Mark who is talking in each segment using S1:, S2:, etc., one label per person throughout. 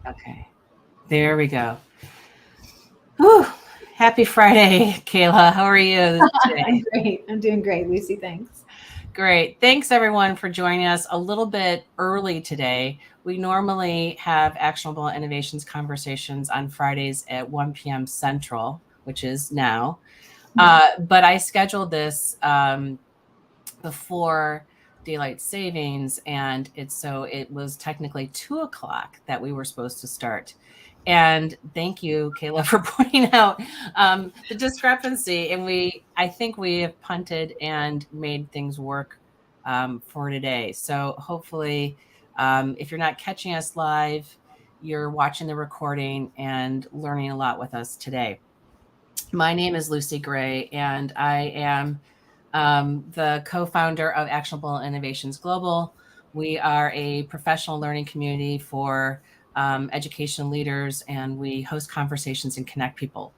S1: Okay, there we go. Whew. Happy Friday, Kayla. How are you
S2: I'm
S1: today?
S2: great. I'm doing great, Lucy. Thanks.
S1: Great. Thanks everyone for joining us a little bit early today. We normally have actionable innovations conversations on Fridays at 1 p.m. Central, which is now. But I scheduled this before daylight savings, and it was technically 2 o'clock that we were supposed to start. And thank you, Kayla, for pointing out the discrepancy. And I think we have punted and made things work for today. So hopefully, if you're not catching us live, you're watching the recording and learning a lot with us today. My name is Lucy Gray, and I am the co-founder of Actionable Innovations Global. We are a professional learning community for education leaders, and we host conversations and connect people.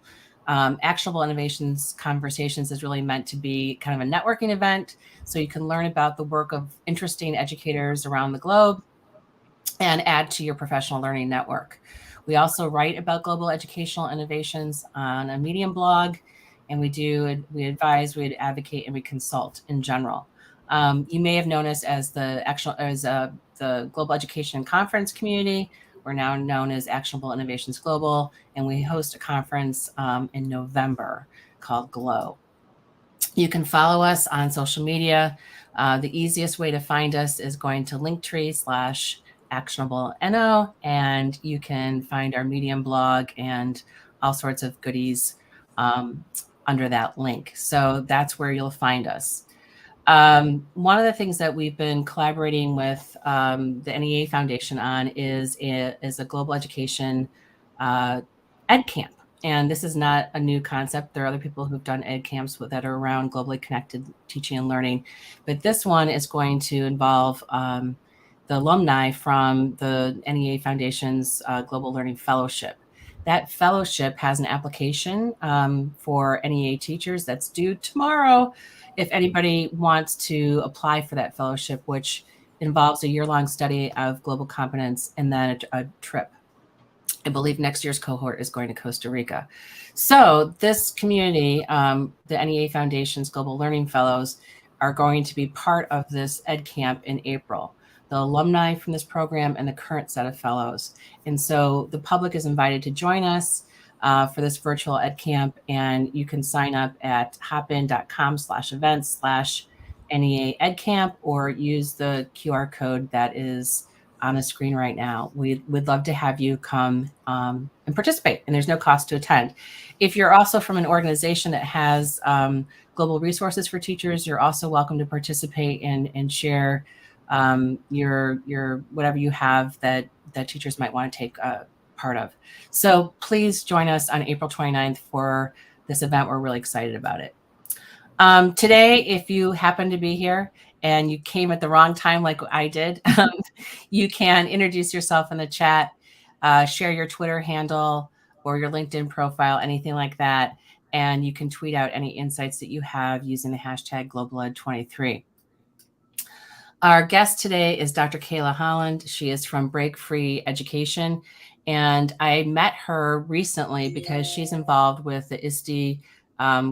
S1: Actionable Innovations Conversations is really meant to be kind of a networking event, so you can learn about the work of interesting educators around the globe and add to your professional learning network. We also write about global educational innovations on a Medium blog, and we advise, we advocate, and we consult in general. You may have known us as the Global Education Conference community. We're now known as Actionable Innovations Global, and we host a conference in November called GLOW. You can follow us on social media. The easiest way to find us is going to Linktree/ActionableNO, and you can find our Medium blog and all sorts of goodies under that link. So that's where you'll find us. One of the things that we've been collaborating with the NEA Foundation on is a global education ed camp. And this is not a new concept. There are other people who've done ed camps that are around globally connected teaching and learning. But this one is going to involve the alumni from the NEA Foundation's Global Learning Fellowship. That fellowship has an application for NEA teachers that's due tomorrow. If anybody wants to apply for that fellowship, which involves a year-long study of global competence and then a trip. I believe next year's cohort is going to Costa Rica. So this community, the NEA Foundation's Global Learning Fellows, are going to be part of this ed camp in April. The alumni from this program and the current set of fellows. And so the public is invited to join us for this virtual ed camp, and you can sign up at hopin.com/events/NEA ed camp or use the QR code that is on the screen right now. We'd love to have you come and participate, and there's no cost to attend. If you're also from an organization that has global resources for teachers, you're also welcome to participate and share your whatever you have that teachers might want to take part of. So please join us on April 29th for this event. We're really excited about it. Today, if you happen to be here and you came at the wrong time like I did, you can introduce yourself in the chat, share your Twitter handle or your LinkedIn profile, anything like that, and you can tweet out any insights that you have using the hashtag GlobalEd23. Our guest today is Dr. Kaylah Holland. She is from BreakFree Education, and I met her recently because she's involved with the ISTE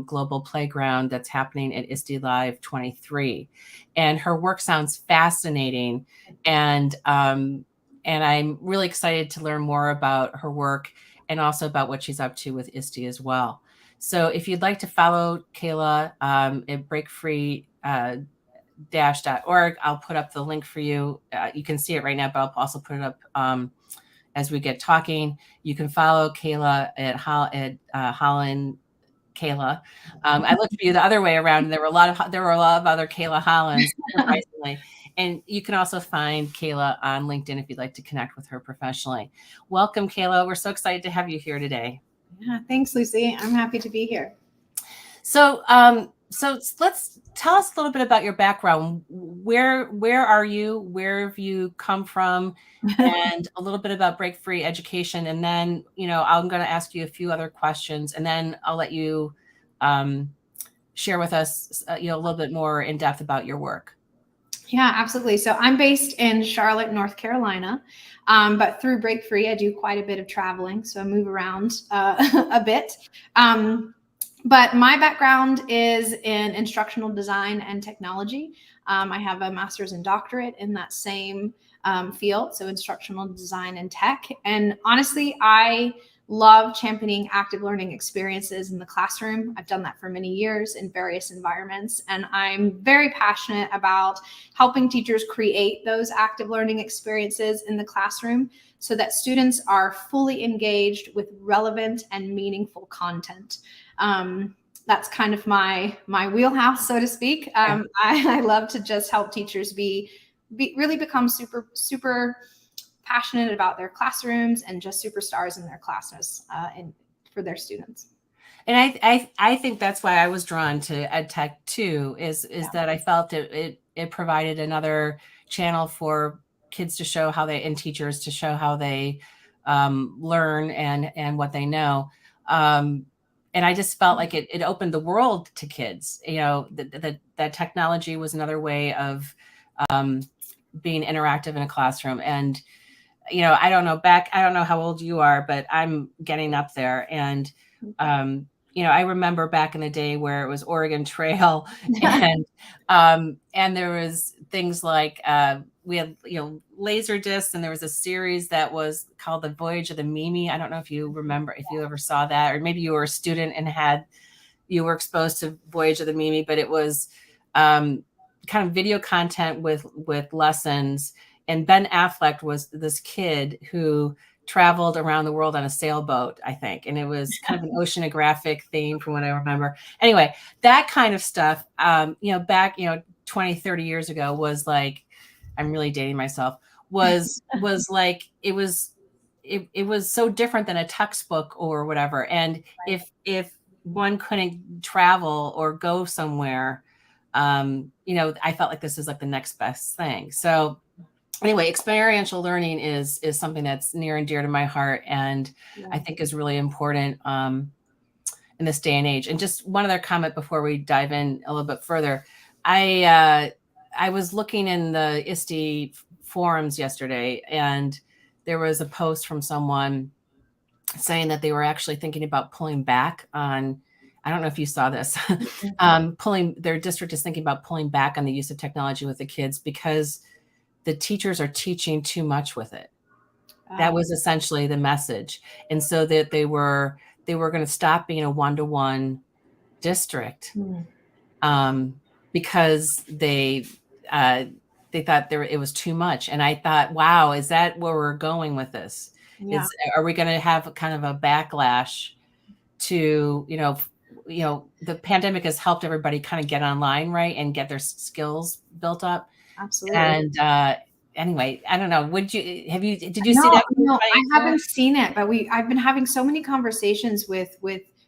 S1: Global Playground that's happening at ISTE Live 23. And her work sounds fascinating, and I'm really excited to learn more about her work and also about what she's up to with ISTE as well. So if you'd like to follow Kaylah at BreakFree .org. I'll put up the link for you. You can see it right now, but I'll also put it up as we get talking. You can follow Kaylah at Holland Kaylah. I looked for you the other way around, and there were a lot of other Kaylah Hollands, surprisingly. And you can also find Kaylah on LinkedIn if you'd like to connect with her professionally. Welcome, Kaylah. We're so excited to have you here today.
S2: Yeah, thanks, Lucy. I'm happy to be here.
S1: So let's tell us a little bit about your background. Where are you? Where have you come from? And a little bit about BreakFree Education. And then, I'm going to ask you a few other questions, and then I'll let you share with us, a little bit more in depth about your work.
S2: Yeah, absolutely. So I'm based in Charlotte, North Carolina, but through BreakFree, I do quite a bit of traveling. So I move around a bit. Um, but my background is in instructional design and technology. I have a master's and doctorate in that same field, so instructional design and tech. And honestly, I love championing active learning experiences in the classroom. I've done that for many years in various environments, and I'm very passionate about helping teachers create those active learning experiences in the classroom so that students are fully engaged with relevant and meaningful content. That's kind of my wheelhouse, so to speak. I love to just help teachers really become super passionate about their classrooms and just superstars in their classes and for their students.
S1: And I think that's why I was drawn to ed tech too, is that I felt it provided another channel for kids to show how they, and teachers to show how they learn and what they know. And I just felt like it opened the world to kids. You know, that technology was another way of being interactive in a classroom. And you know, I don't know how old you are, but I'm getting up there. And you know, I remember back in the day where it was Oregon Trail, and there was things like we had, you know, laser discs, and there was a series that was called The Voyage of the Mimi. I don't know if you remember, if you ever saw that, or maybe you were a student and you were exposed to Voyage of the Mimi, but it was kind of video content with lessons. And Ben Affleck was this kid who traveled around the world on a sailboat, I think. And it was kind of an oceanographic theme from what I remember. Anyway, that kind of stuff, you know, back, you know, 20, 30 years ago was like, I'm really dating myself, was like, it was so different than a textbook or whatever. And if one couldn't travel or go somewhere, you know, I felt like this was like the next best thing. So anyway, experiential learning is something that's near and dear to my heart, and I think is really important in this day and age. And just one other comment before we dive in a little bit further. I was looking in the ISTE forums yesterday, and there was a post from someone saying that they were actually thinking about pulling back on, I don't know if you saw this, their district is thinking about pulling back on the use of technology with the kids because the teachers are teaching too much with it. That was essentially the message. And so that they were going to stop being a one-to-one district because they thought it was too much. And I thought, wow, is that where we're going with this?
S2: Yeah.
S1: Are we going to have kind of a backlash to, you know, the pandemic has helped everybody kind of get online, right, and get their skills built up.
S2: Absolutely.
S1: And anyway, I don't know. Did you
S2: No,
S1: see that?
S2: no, I haven't seen it, but I've been having so many conversations with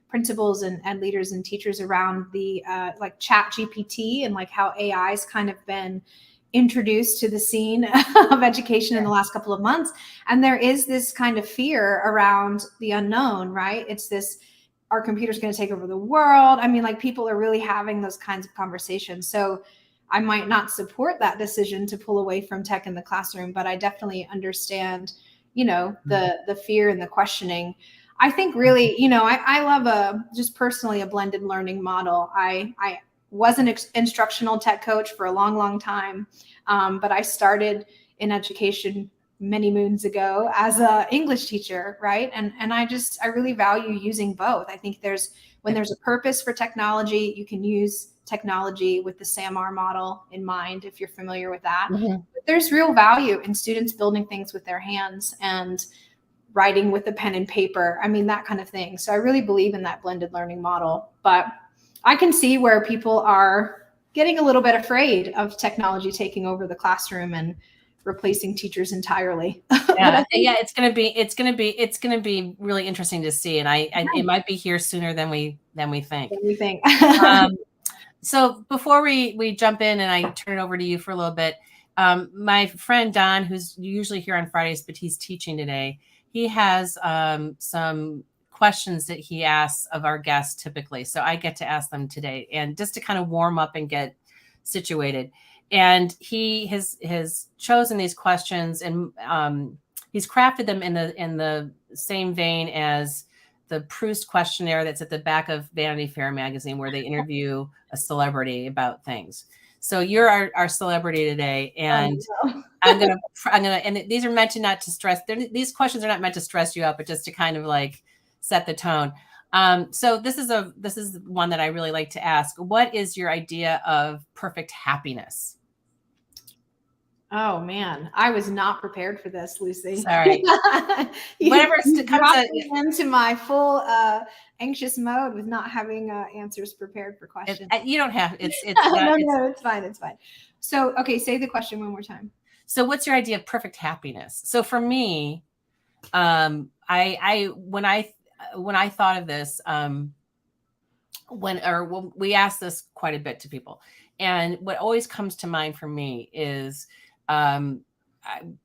S2: principals and leaders and teachers around the like Chat GPT and like how AI's kind of been introduced to the scene of education in the last couple of months. And there is this kind of fear around the unknown, right? It's this, our computer's going to take over the world. I mean, like people are really having those kinds of conversations. So I might not support that decision to pull away from tech in the classroom, but I definitely understand, you know, the fear and the questioning. I think really, you know, I love just personally a blended learning model. I was an instructional tech coach for a long, long time, but I started in education many moons ago as a English teacher, right? And I really value using both. I think when there's a purpose for technology, you can use technology with the SAMR model in mind, if you're familiar with that.
S1: Mm-hmm.
S2: There's real value in students building things with their hands and writing with a pen and paper. I mean, that kind of thing. So I really believe in that blended learning model. But I can see where people are getting a little bit afraid of technology taking over the classroom and replacing teachers entirely.
S1: Yeah, it's gonna be really interesting to see, and it might be here sooner than we think.
S2: What do you think?
S1: So before we jump in and I turn it over to you for a little bit, my friend Don, who's usually here on Fridays, but he's teaching today, he has some questions that he asks of our guests typically. So I get to ask them today, and just to kind of warm up and get situated. And he has chosen these questions, and he's crafted them in the same vein as the Proust questionnaire that's at the back of Vanity Fair magazine, where they interview a celebrity about things. So you're our celebrity today, and I'm gonna, and these are meant to not to stress. These questions are not meant to stress you out, but just to kind of like set the tone. So this is one that I really like to ask. What is your idea of perfect happiness?
S2: Oh man, I was not prepared for this, Lucy.
S1: Sorry. Whatever comes
S2: into my full anxious mode with not having answers prepared for questions.
S1: You don't have it's
S2: no, it's fine. It's fine. So, okay, say the question one more time.
S1: So what's your idea of perfect happiness? So for me, I when I thought of this, when we ask this quite a bit to people, and what always comes to mind for me is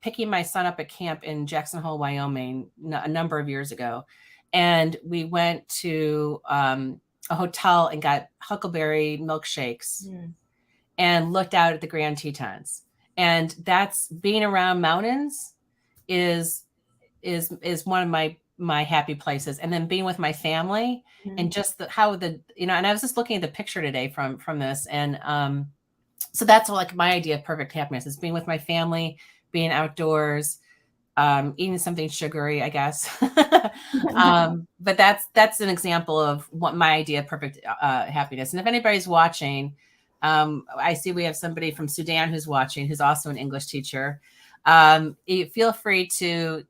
S1: picking my son up at camp in Jackson Hole, Wyoming, a number of years ago. And we went to a hotel and got huckleberry milkshakes and looked out at the Grand Tetons. And that's being around mountains is one of my happy places. And then being with my family and just and I was just looking at the picture today from this. And so that's like my idea of perfect happiness is being with my family, being outdoors, eating something sugary, I guess. But that's an example of what my idea of perfect happiness. And if anybody's watching, I see we have somebody from Sudan who's watching, who's also an English teacher. Feel free to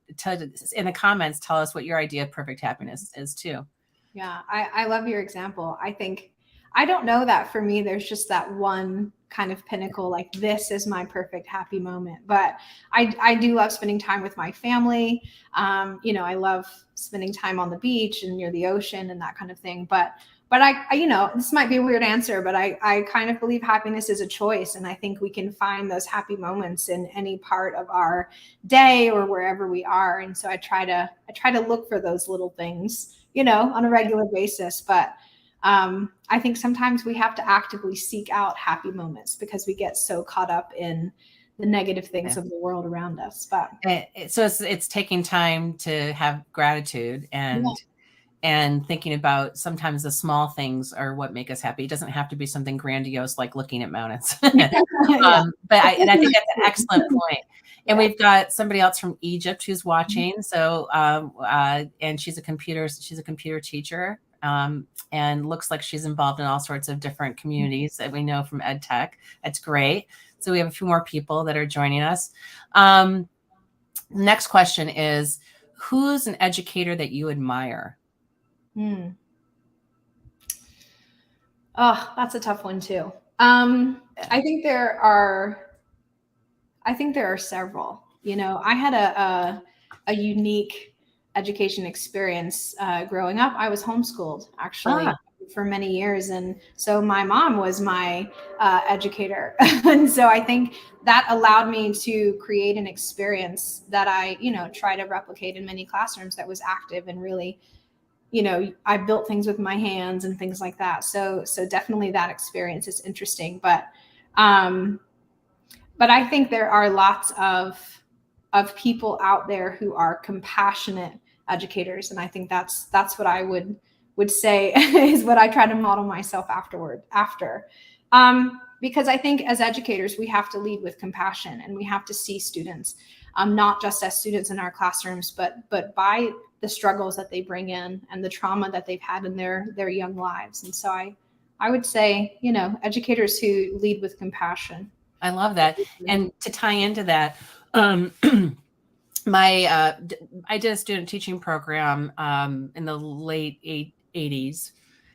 S1: in the comments, tell us what your idea of perfect happiness is too.
S2: Yeah, I love your example. I don't know that for me, there's just that one kind of pinnacle, like this is my perfect happy moment. But I do love spending time with my family. I love spending time on the beach and near the ocean and that kind of thing. But I this might be a weird answer, but I kind of believe happiness is a choice. And I think we can find those happy moments in any part of our day or wherever we are. And so I try to look for those little things, on a regular basis. But I think sometimes we have to actively seek out happy moments because we get so caught up in the negative things of the world around us. But
S1: so it's taking time to have gratitude and thinking about sometimes the small things are what make us happy. It doesn't have to be something grandiose like looking at mountains. But I think that's an excellent point. And we've got somebody else from Egypt who's watching. So and she's a computer teacher. And looks like she's involved in all sorts of different communities that we know from ed tech. That's great. So we have a few more people that are joining us. Next question is, who's an educator that you admire?
S2: Oh, that's a tough one too. I think there are several. I had a unique education experience growing up. I was homeschooled actually for many years, and so my mom was my educator, and so I think that allowed me to create an experience that I try to replicate in many classrooms that was active and really I built things with my hands and things like that. So definitely that experience is interesting, but I think there are lots of people out there who are compassionate educators. And I think that's what I would say is what I try to model myself after. Because I think as educators, we have to lead with compassion and we have to see students, not just as students in our classrooms, but by the struggles that they bring in and the trauma that they've had in their young lives. And so I would say, educators who lead with compassion.
S1: I love that. And to tie into that, I did a student teaching program in the late 80s,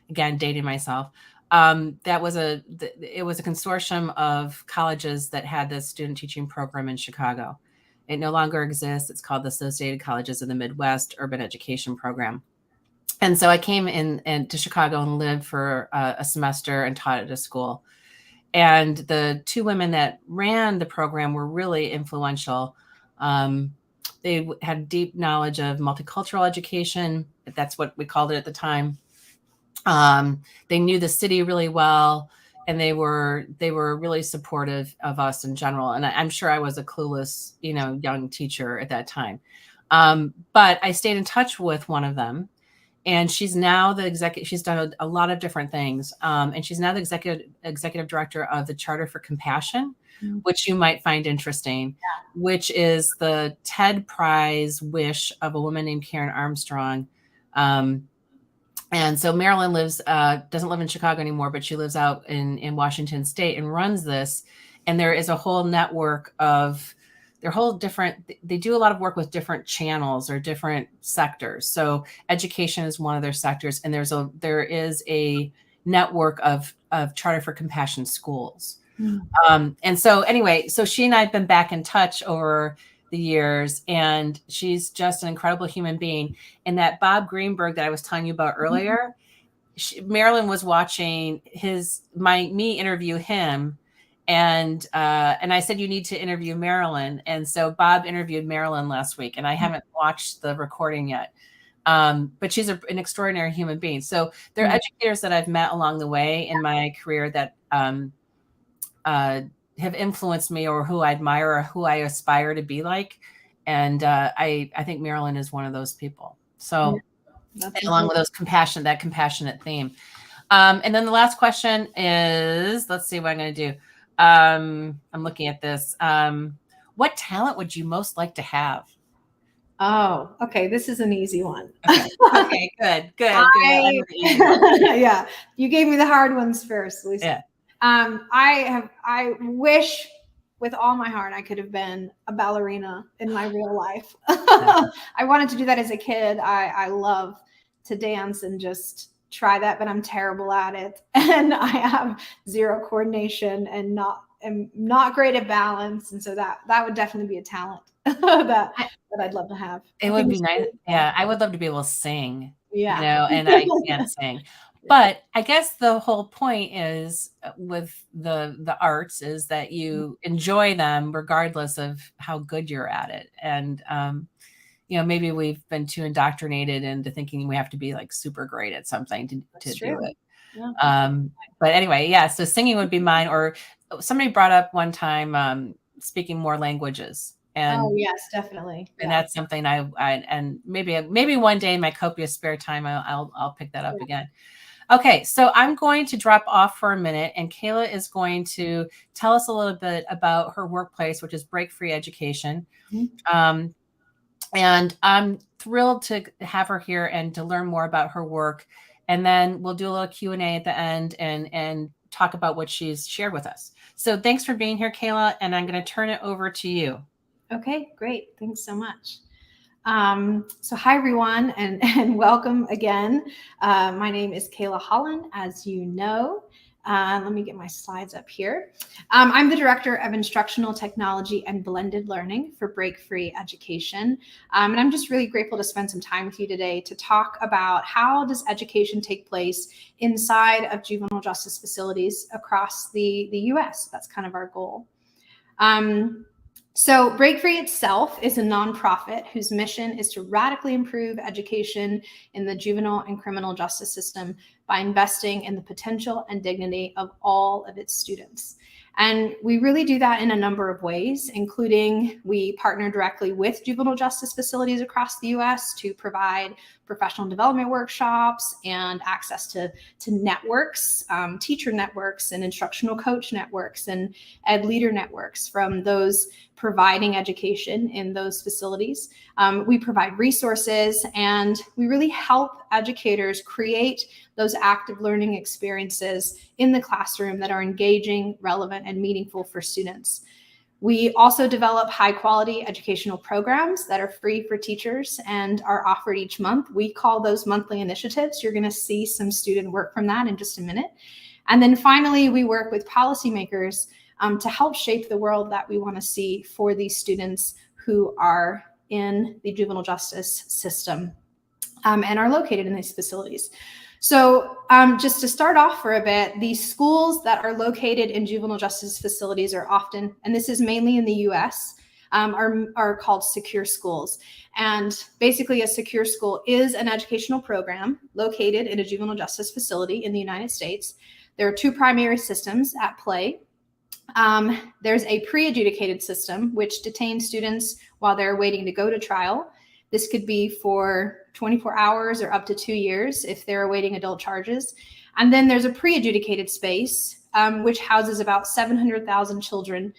S1: again, dating myself. It was a consortium of colleges that had this student teaching program in Chicago. It no longer exists. It's called the Associated Colleges of the Midwest Urban Education Program. And so I came in to Chicago and lived for a semester and taught at a school. And the two women that ran the program were really influential. They had deep knowledge of multicultural education. That's what we called it at the time. They knew the city really well. and they were really supportive of us in general. And I'm sure I was a clueless, young teacher at that time. But I stayed in touch with one of them, and she's now the executive. She's done a lot of different things, and she's now the executive director of the Charter for Compassion, which you might find interesting, which is the TED Prize wish of a woman named Karen Armstrong. And so Marilyn doesn't live in Chicago anymore, but she lives out in Washington State and runs this. And there is a whole network of they do a lot of work with different channels or different sectors. So education is one of their sectors. And there is a network of Charter for Compassion schools. And so anyway, so she and I have been back in touch over the years, and she's just an incredible human being. And that Bob Greenberg that I was telling you about earlier, Marilyn was watching me interview him. And I said, you need to interview Marilyn. And so Bob interviewed Marilyn last week, and I haven't watched the recording yet. But she's an extraordinary human being. So there are educators that I've met along the way in my career that have influenced me, or who I admire, or who I aspire to be like. And I think Marilyn is one of those people. So along with that compassionate theme. And then the last question is, let's see what I'm going to do. I'm looking at this. What talent would you most like to have?
S2: Oh, okay. This is an easy one.
S1: Okay, good.
S2: Yeah. You gave me the hard ones first, Lisa.
S1: Yeah.
S2: I wish with all my heart I could have been a ballerina in my real life. I wanted to do that as a kid. I love to dance and just try that, but I'm terrible at it. And I have zero coordination and am not great at balance. And so that would definitely be a talent that I'd love to have.
S1: It would be nice. Yeah. I would love to be able to sing,
S2: yeah.
S1: And I can't sing. But I guess the whole point is with the arts is that you enjoy them regardless of how good you're at it. And, maybe we've been too indoctrinated into thinking we have to be like super great at something to do it. Yeah. But anyway, yeah. So singing would be mine. Or somebody brought up one time speaking more languages. And
S2: yes, definitely.
S1: And that's something I and maybe one day in my copious spare time I'll pick that up again. Okay, so I'm going to drop off for a minute, and Kaylah is going to tell us a little bit about her workplace, which is BreakFree Education. And I'm thrilled to have her here and to learn more about her work. And then we'll do a little Q&A at the end and talk about what she's shared with us. So thanks for being here, Kaylah, and I'm going to turn it over to you.
S2: Okay, great. Thanks so much. So hi, everyone, and welcome again. My name is Kaylah Holland, as you know. Let me get my slides up here. I'm the Director of Instructional Technology and Blended Learning for BreakFree Education. And I'm just really grateful to spend some time with you today to talk about how does education take place inside of juvenile justice facilities across the US. That's kind of our goal. So BreakFree itself is a nonprofit whose mission is to radically improve education in the juvenile and criminal justice system by investing in the potential and dignity of all of its students. And we really do that in a number of ways, including we partner directly with juvenile justice facilities across the US to provide professional development workshops and access to networks, teacher networks and instructional coach networks and ed leader networks from those providing education in those facilities. We provide resources, and we really help educators create those active learning experiences in the classroom that are engaging, relevant, and meaningful for students. We also develop high quality educational programs that are free for teachers and are offered each month. We call those monthly initiatives. You're going to see some student work from that in just a minute. And then finally, we work with policymakers to help shape the world that we want to see for these students who are in the juvenile justice system and are located in these facilities. So just to start off for a bit, the schools that are located in juvenile justice facilities are often, and this is mainly in the US, are called secure schools. And basically a secure school is an educational program located in a juvenile justice facility in the United States There are two primary systems at play. There's a pre-adjudicated system, which detains students while they're waiting to go to trial. This could be for 24 hours or up to 2 years if they're awaiting adult charges. And then there's a pre-adjudicated space, which houses about 700,000 children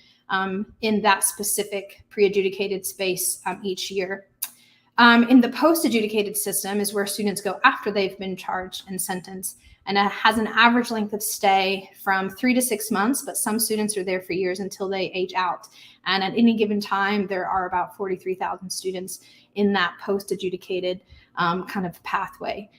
S2: in that specific pre-adjudicated space each year. In the post-adjudicated system is where students go after they've been charged and sentenced, and it has an average length of stay from 3 to 6 months, but some students are there for years until they age out. And at any given time, there are about 43,000 students in that post-adjudicated kind of pathway.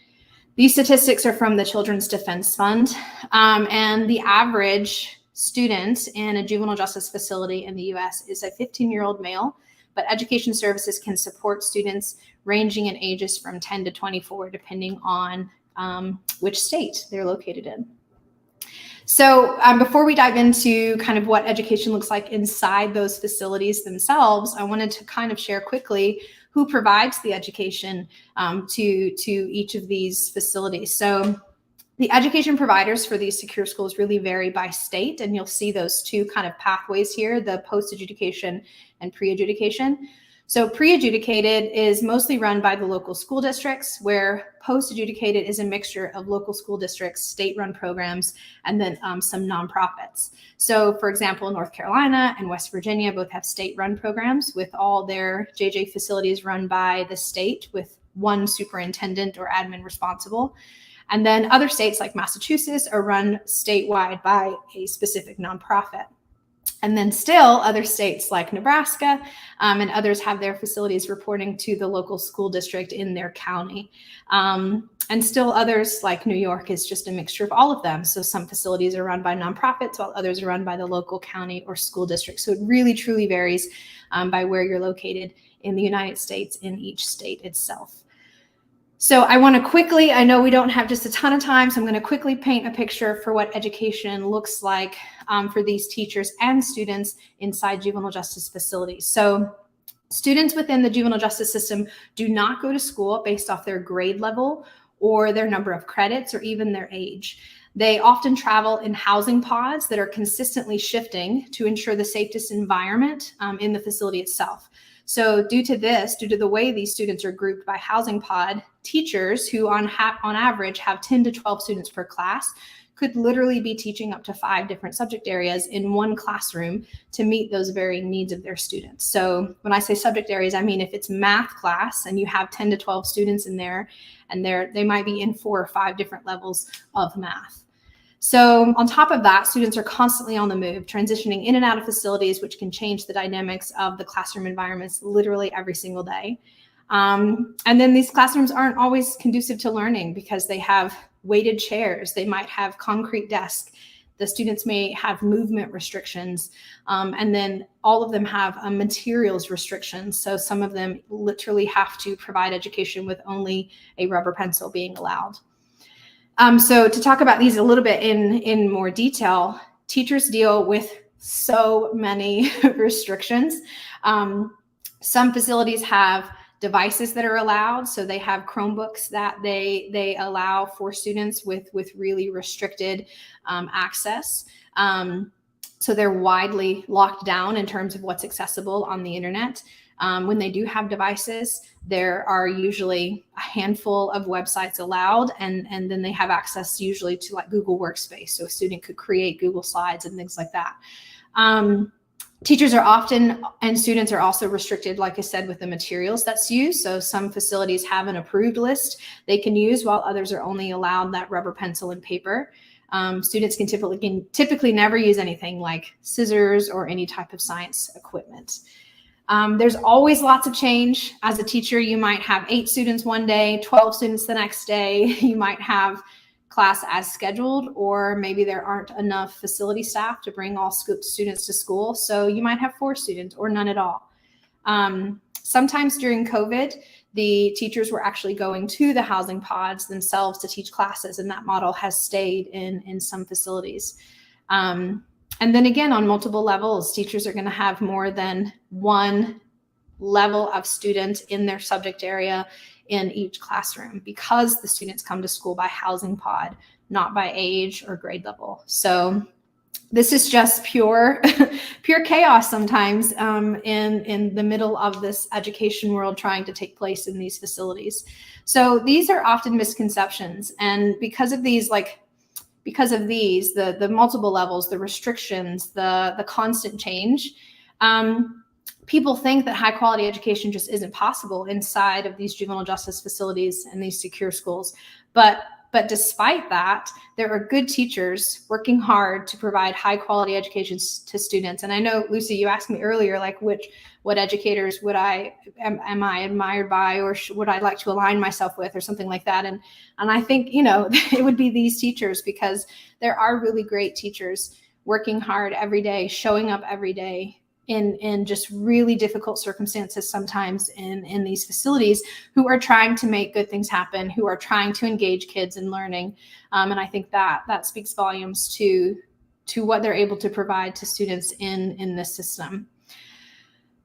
S2: These statistics are from the Children's Defense Fund, and the average student in a juvenile justice facility in the US is a 15-year-old male, but education services can support students ranging in ages from 10 to 24, depending on which state they're located in. So before we dive into kind of what education looks like inside those facilities themselves, I wanted to kind of share quickly who provides the education to each of these facilities. So the education providers for these secure schools really vary by state, and you'll see those two kind of pathways here, the post-adjudication and pre-adjudication. So pre-adjudicated is mostly run by the local school districts, where post-adjudicated is a mixture of local school districts, state-run programs, and then some nonprofits. So for example, North Carolina and West Virginia both have state-run programs with all their JJ facilities run by the state with one superintendent or admin responsible. And then other states like Massachusetts are run statewide by a specific nonprofit. And then still other states like Nebraska and others have their facilities reporting to the local school district in their county. And still others like New York is just a mixture of all of them. So some facilities are run by nonprofits while others are run by the local county or school district. So it really truly varies by where you're located in the United States in each state itself. So I want to quickly, I know we don't have just a ton of time, so I'm going to quickly paint a picture for what education looks like for these teachers and students inside juvenile justice facilities. So students within the juvenile justice system do not go to school based off their grade level or their number of credits or even their age. They often travel in housing pods that are consistently shifting to ensure the safest environment in the facility itself. So due to the way these students are grouped by housing pod, teachers who on average have 10 to 12 students per class could literally be teaching up to 5 different subject areas in one classroom to meet those varying needs of their students. So when I say subject areas, I mean if it's math class and you have 10 to 12 students in there, and they might be in 4 or 5 different levels of math. So on top of that, students are constantly on the move, transitioning in and out of facilities, which can change the dynamics of the classroom environments literally every single day. And then these classrooms aren't always conducive to learning because they have weighted chairs. They might have concrete desks. The students may have movement restrictions. And then all of them have materials restrictions. So some of them literally have to provide education with only a rubber pencil being allowed. So to talk about these a little bit in more detail, teachers deal with so many restrictions. Some facilities have devices that are allowed. So they have Chromebooks that they allow for students with really restricted access. So they're widely locked down in terms of what's accessible on the internet. When they do have devices, there are usually a handful of websites allowed, and then they have access usually to like Google Workspace. So a student could create Google Slides and things like that. Teachers are often, and students are also restricted, like I said, with the materials that's used. So some facilities have an approved list they can use, while others are only allowed that rubber pencil and paper. Students can typically never use anything like scissors or any type of science equipment. There's always lots of change. As a teacher, you might have 8 students one day, 12 students the next day. You might have class as scheduled, or maybe there aren't enough facility staff to bring all students to school. So you might have 4 students or none at all. Sometimes during COVID, the teachers were actually going to the housing pods themselves to teach classes, and that model has stayed in some facilities. And then again, on multiple levels, teachers are going to have more than one level of student in their subject area in each classroom, because the students come to school by housing pod, not by age or grade level. So this is just pure chaos sometimes in the middle of this education world trying to take place in these facilities. So these are often misconceptions. And because of these, the multiple levels, the restrictions, the constant change, people think that high quality education just isn't possible inside of these juvenile justice facilities and these secure schools. But despite that, there are good teachers working hard to provide high quality education to students. And I know, Lucy, you asked me earlier, like what educators am I admired by, or would I like to align myself with, or something like that. And I think, it would be these teachers, because there are really great teachers working hard every day, showing up every day in just really difficult circumstances sometimes in these facilities, who are trying to make good things happen, who are trying to engage kids in learning. And I think that speaks volumes to what they're able to provide to students in this system.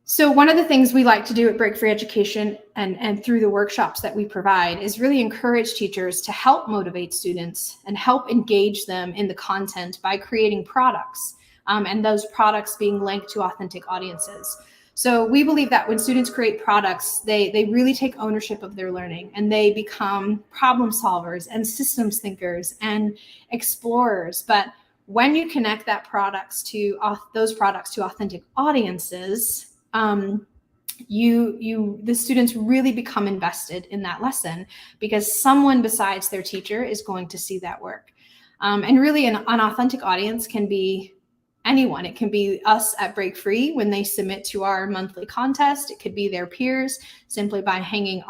S2: So one of the things we like to do at BreakFree Education and through the workshops that we provide is really encourage teachers to help motivate students and help engage them in the content by creating products. And those products being linked to authentic audiences. So we believe that when students create products, they really take ownership of their learning, and they become problem solvers and systems thinkers and explorers. But when you connect those products to authentic audiences, the students really become invested in that lesson, because someone besides their teacher is going to see that work. And really an authentic audience can be anyone. It can be us at BreakFree when they submit to our monthly contest. It could be their peers simply by hanging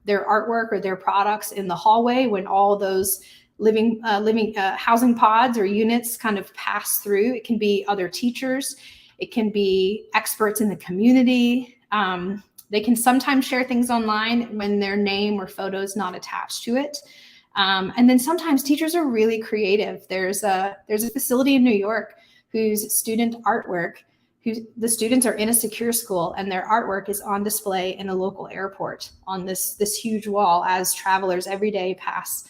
S2: their artwork or their products in the hallway when all those living housing pods or units kind of pass through. It can be other teachers. It can be experts in the community. They can sometimes share things online when their name or photo is not attached to it. And then sometimes teachers are really creative. There's a facility in New York whose student artwork, the students are in a secure school, and their artwork is on display in a local airport on this huge wall as travelers every day pass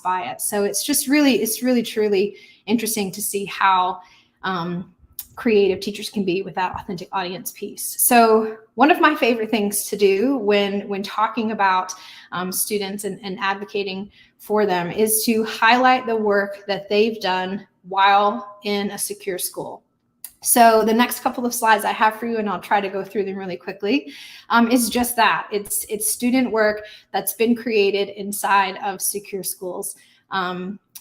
S2: by it. So it's really truly interesting to see how creative teachers can be with that authentic audience piece. So one of my favorite things to do when talking about students and advocating for them is to highlight the work that they've done while in a secure school. So the next couple of slides I have for you, and I'll try to go through them really quickly, is just that. It's student work that's been created inside of secure schools,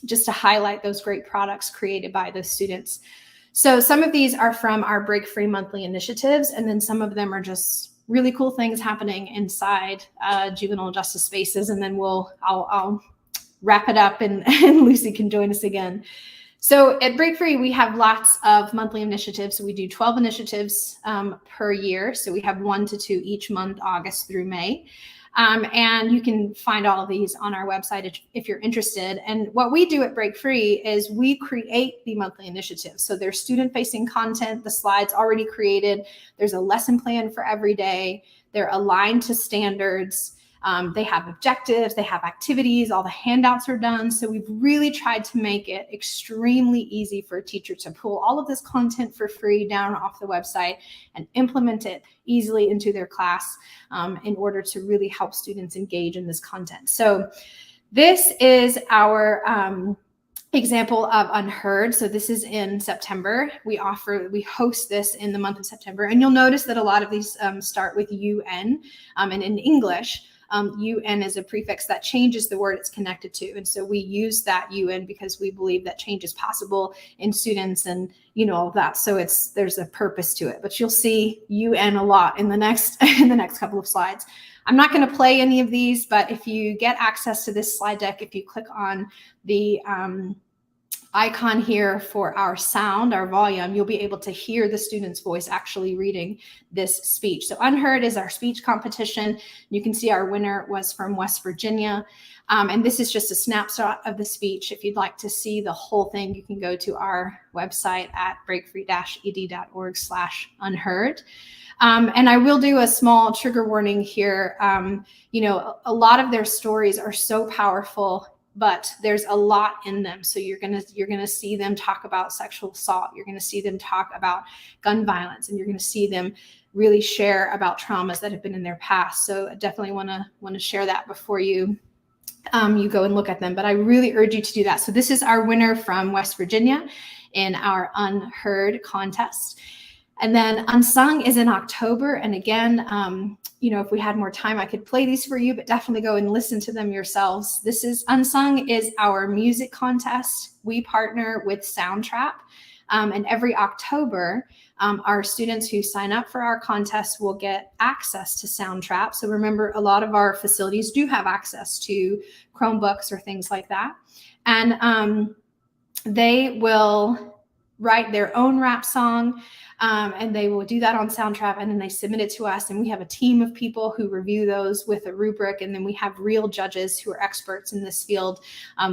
S2: just to highlight those great products created by those students. So some of these are from our BreakFree monthly initiatives, and then some of them are just really cool things happening inside juvenile justice spaces. And then I'll wrap it up, and Lucy can join us again. So at BreakFree, we have lots of monthly initiatives. So we do 12 initiatives per year. So we have 1 to 2 each month, August through May. And you can find all of these on our website if you're interested. And what we do at BreakFree is we create the monthly initiatives. So there's student-facing content, the slides already created. There's a lesson plan for every day. They're aligned to standards. They have objectives, they have activities, all the handouts are done. So we've really tried to make it extremely easy for a teacher to pull all of this content for free down off the website and implement it easily into their class in order to really help students engage in this content. So this is our example of Unheard. So this is in September. We host this in the month of September. And you'll notice that a lot of these start with UN and in English. UN is a prefix that changes the word it's connected to. And so we use that UN because we believe that change is possible in students and, all that. So there's a purpose to it, but you'll see UN a lot in the next couple of slides. I'm not going to play any of these, but if you get access to this slide deck, if you click on the icon here for our sound, our volume, you'll be able to hear the student's voice actually reading this speech. So Unheard is our speech competition. You can see our winner was from West Virginia. And this is just a snapshot of the speech. If you'd like to see the whole thing, you can go to our website at breakfree-ed.org/unheard. And I will do a small trigger warning here. You know, a lot of their stories are so powerful, but there's a lot in them. So you're gonna see them talk about sexual assault. You're gonna see them talk about gun violence, and you're gonna see them really share about traumas that have been in their past. So I definitely wanna share that before you go and look at them. But I really urge you to do that. So this is our winner from West Virginia in our Unheard contest. And then Unsung is in October. And again, you know, if we had more time, I could play these for you, but definitely go and listen to them yourselves. This is Unsung is our music contest. We partner with Soundtrap. And every October, our students who sign up for our contest will get access to Soundtrap. So remember, a lot of our facilities do have access to Chromebooks or things like that. And they will write their own rap song. And they will do that on Soundtrap, and then they submit it to us, and we have a team of people who review those with a rubric, and then we have real judges who are experts in this field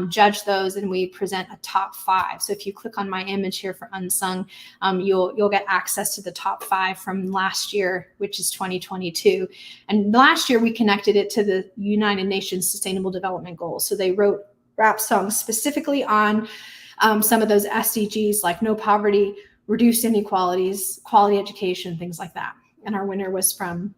S2: judge those, and we present a top 5. So if you click on my image here for Unsung, you'll get access to the top 5 from last year, which is 2022. And last year we connected it to the United Nations Sustainable Development Goals. So they wrote rap songs specifically on some of those SDGs, like no poverty, reduced inequalities, quality education, things like that. And our winner was from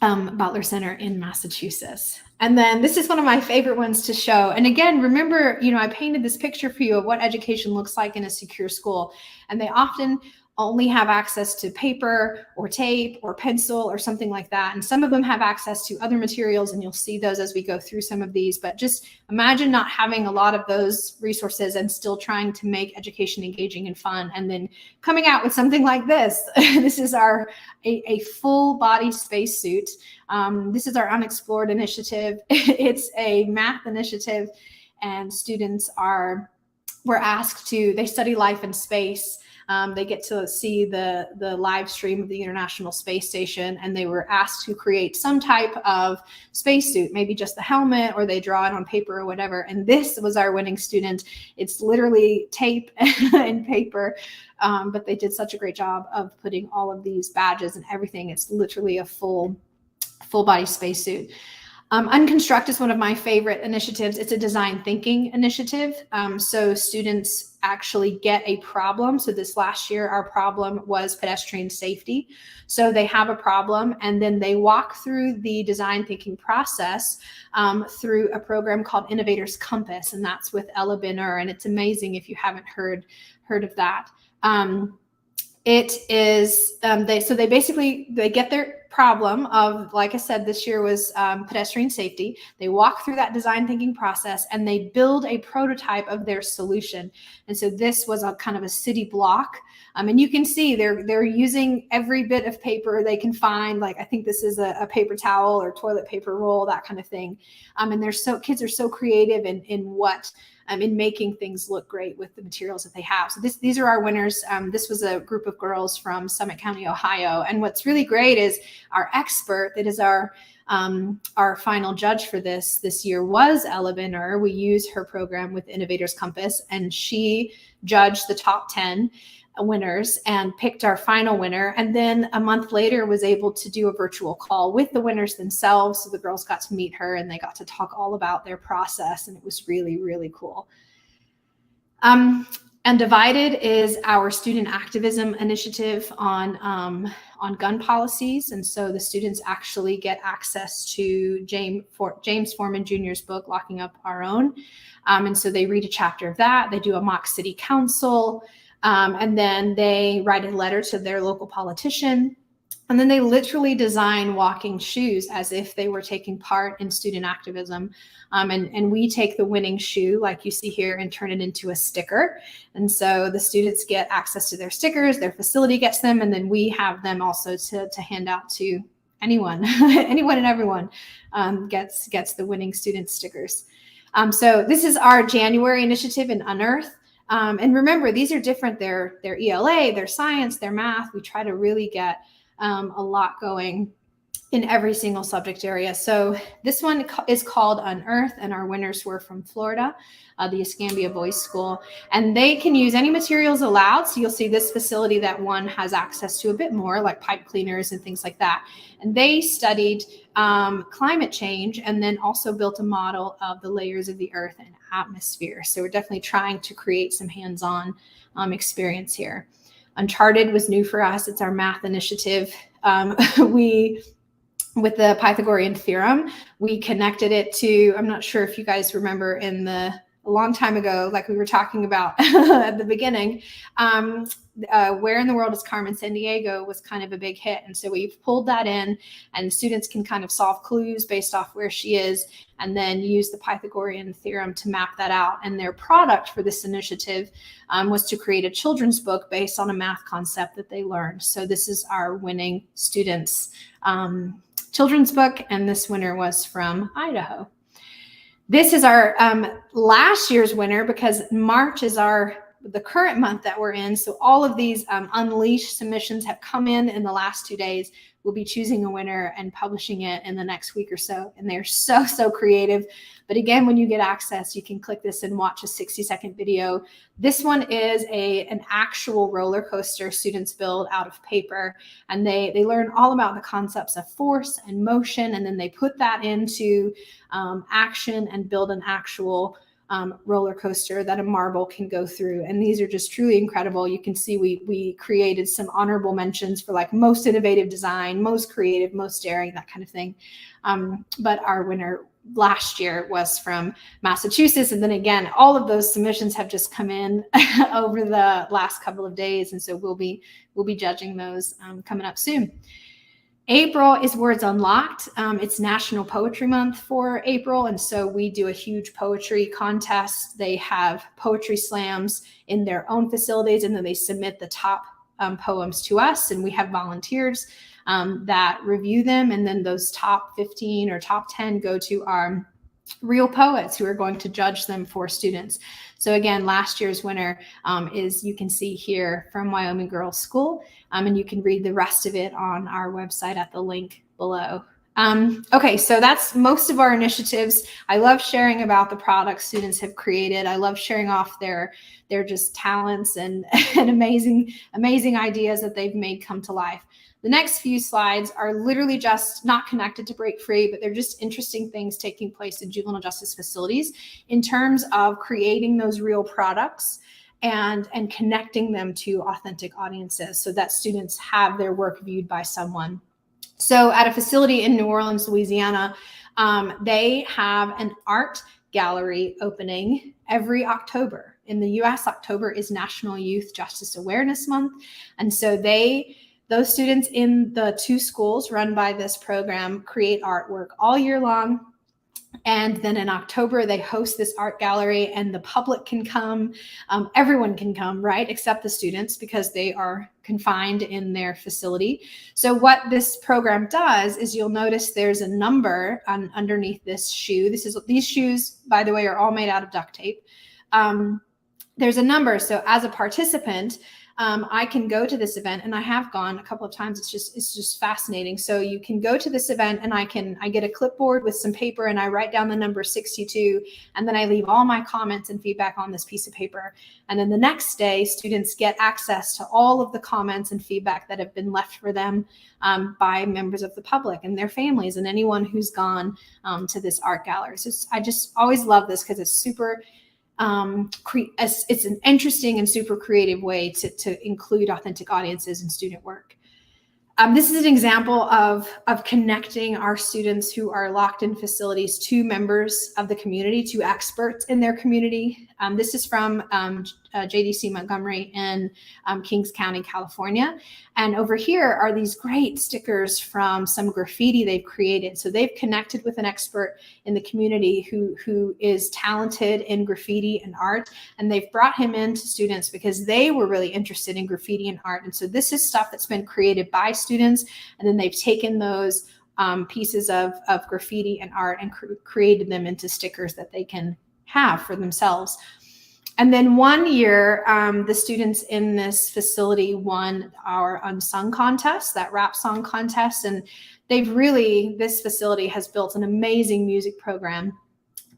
S2: Butler Center in Massachusetts. And then this is one of my favorite ones to show. And again, remember, you know, I painted this picture for you of what education looks like in a secure school. And they often only have access to paper or tape or pencil or something like that. And some of them have access to other materials, and you'll see those as we go through some of these. But just imagine not having a lot of those resources and still trying to make education engaging and fun, and then coming out with something like this. This is a full body spacesuit. This is our Unexplored initiative. It's a math initiative, and students were asked they study life in space. They get to see the live stream of the International Space Station, and they were asked to create some type of spacesuit, maybe just the helmet, or they draw it on paper or whatever. And this was our winning student. It's literally tape and paper, but they did such a great job of putting all of these badges and everything. It's literally a full body spacesuit. Unconstruct is one of my favorite initiatives. It's a design thinking initiative. So students actually get a problem. So this last year, our problem was pedestrian safety. So they have a problem, and then they walk through the design thinking process through a program called Innovator's Compass, and that's with Ella Binner. And it's amazing if you haven't heard of that. It is, they get their problem of, like I said, this year was pedestrian safety. They walk through that design thinking process, and they build a prototype of their solution. And so this was a kind of a city block. And you can see they're using every bit of paper they can find. Like, I think this is a paper towel or toilet paper roll, that kind of thing. And kids are so creative in making things look great with the materials that they have. So these are our winners. This was a group of girls from Summit County, Ohio. And what's really great is our expert, that is our final judge for this year, was Ella Binner. We use her program with Innovator's Compass, and she judged the top 10 winners and picked our final winner. And then a month later was able to do a virtual call with the winners themselves. So the girls got to meet her, and they got to talk all about their process. And it was really, really cool. Undivided is our student activism initiative on gun policies. And so the students actually get access to James Foreman Jr.'s book, Locking Up Our Own. And so they read a chapter of that. They do a mock city council. And then they write a letter to their local politician. And then they literally design walking shoes as if they were taking part in student activism. And we take the winning shoe, like you see here, and turn it into a sticker. And so the students get access to their stickers, their facility gets them, and then we have them also to hand out to anyone. Anyone and everyone gets the winning student stickers. So this is our January initiative in Unearth. And remember, these are different. They're ELA, they're science, they're math. We try to really get a lot going in every single subject area. So this one is called Unearth, and our winners were from Florida, the Escambia Boys School, and they can use any materials allowed. So you'll see this facility that one has access to a bit more, like pipe cleaners and things like that. And they studied climate change and then also built a model of the layers of the earth and atmosphere. So we're definitely trying to create some hands-on experience here. Uncharted was new for us. It's our math initiative. With the Pythagorean theorem, we connected it to, I'm not sure if you guys remember a long time ago, like we were talking about at the beginning, Where in the World is Carmen Sandiego was kind of a big hit. And so we've pulled that in, and students can kind of solve clues based off where she is, and then use the Pythagorean theorem to map that out. And their product for this initiative was to create a children's book based on a math concept that they learned. So this is our winning students' children's book, and this winner was from Idaho. This is our last year's winner, because March is the current month that we're in. So all of these Unleash submissions have come in the last 2 days. We'll be choosing a winner and publishing it in the next week or so. And they're so creative. But again, when you get access, you can click this and watch a 60-second video. This one is an actual roller coaster students build out of paper. And they learn all about the concepts of force and motion. And then they put that into action and build an actual roller coaster that a marble can go through. And these are just truly incredible. You can see we created some honorable mentions for like most innovative design, most creative, most daring, that kind of thing. But our winner last year was from Massachusetts. And then again, all of those submissions have just come in over the last couple of days. And so we'll be judging those coming up soon. April is Words Unlocked. It's National Poetry Month for April, and so we do a huge poetry contest. They have poetry slams in their own facilities, and then they submit the top poems to us, and we have volunteers that review them, and then those top 15 or top 10 go to our real poets who are going to judge them for students. So again, last year's winner is, you can see here, from Wyoming Girls School, and you can read the rest of it on our website at the link below. Okay, so that's most of our initiatives. I love sharing about the products students have created. I love sharing off their just talents and amazing ideas that they've made come to life. The next few slides are literally just not connected to BreakFree, but they're just interesting things taking place in juvenile justice facilities in terms of creating those real products and connecting them to authentic audiences so that students have their work viewed by someone. So at a facility in New Orleans, Louisiana, they have an art gallery opening every October. In the US, October is National Youth Justice Awareness Month. And so those students in the 2 schools run by this program create artwork all year long. And then in October, they host this art gallery, and the public can come. Everyone can come, right? Except the students, because they are confined in their facility. So what this program does is, you'll notice there's a number underneath this shoe. These shoes, by the way, are all made out of duct tape. There's a number. So as a participant, I can go to this event, and I have gone a couple of times. It's just fascinating. So you can go to this event, and I get a clipboard with some paper, and I write down the number 62, and then I leave all my comments and feedback on this piece of paper. And then the next day, students get access to all of the comments and feedback that have been left for them by members of the public and their families and anyone who's gone to this art gallery. So I just always love this, because it's super it's an interesting and super creative way to include authentic audiences in student work. This is an example of connecting our students who are locked in facilities to members of the community, to experts in their community. This is from JDC Montgomery in Kings County, California. And over here are these great stickers from some graffiti they've created. So they've connected with an expert in the community who is talented in graffiti and art. And they've brought him in to students because they were really interested in graffiti and art. And so this is stuff that's been created by students. And then they've taken those pieces of graffiti and art and created them into stickers that they can have for themselves. And then one year, the students in this facility won our Unsung contest, that rap song contest. And this facility has built an amazing music program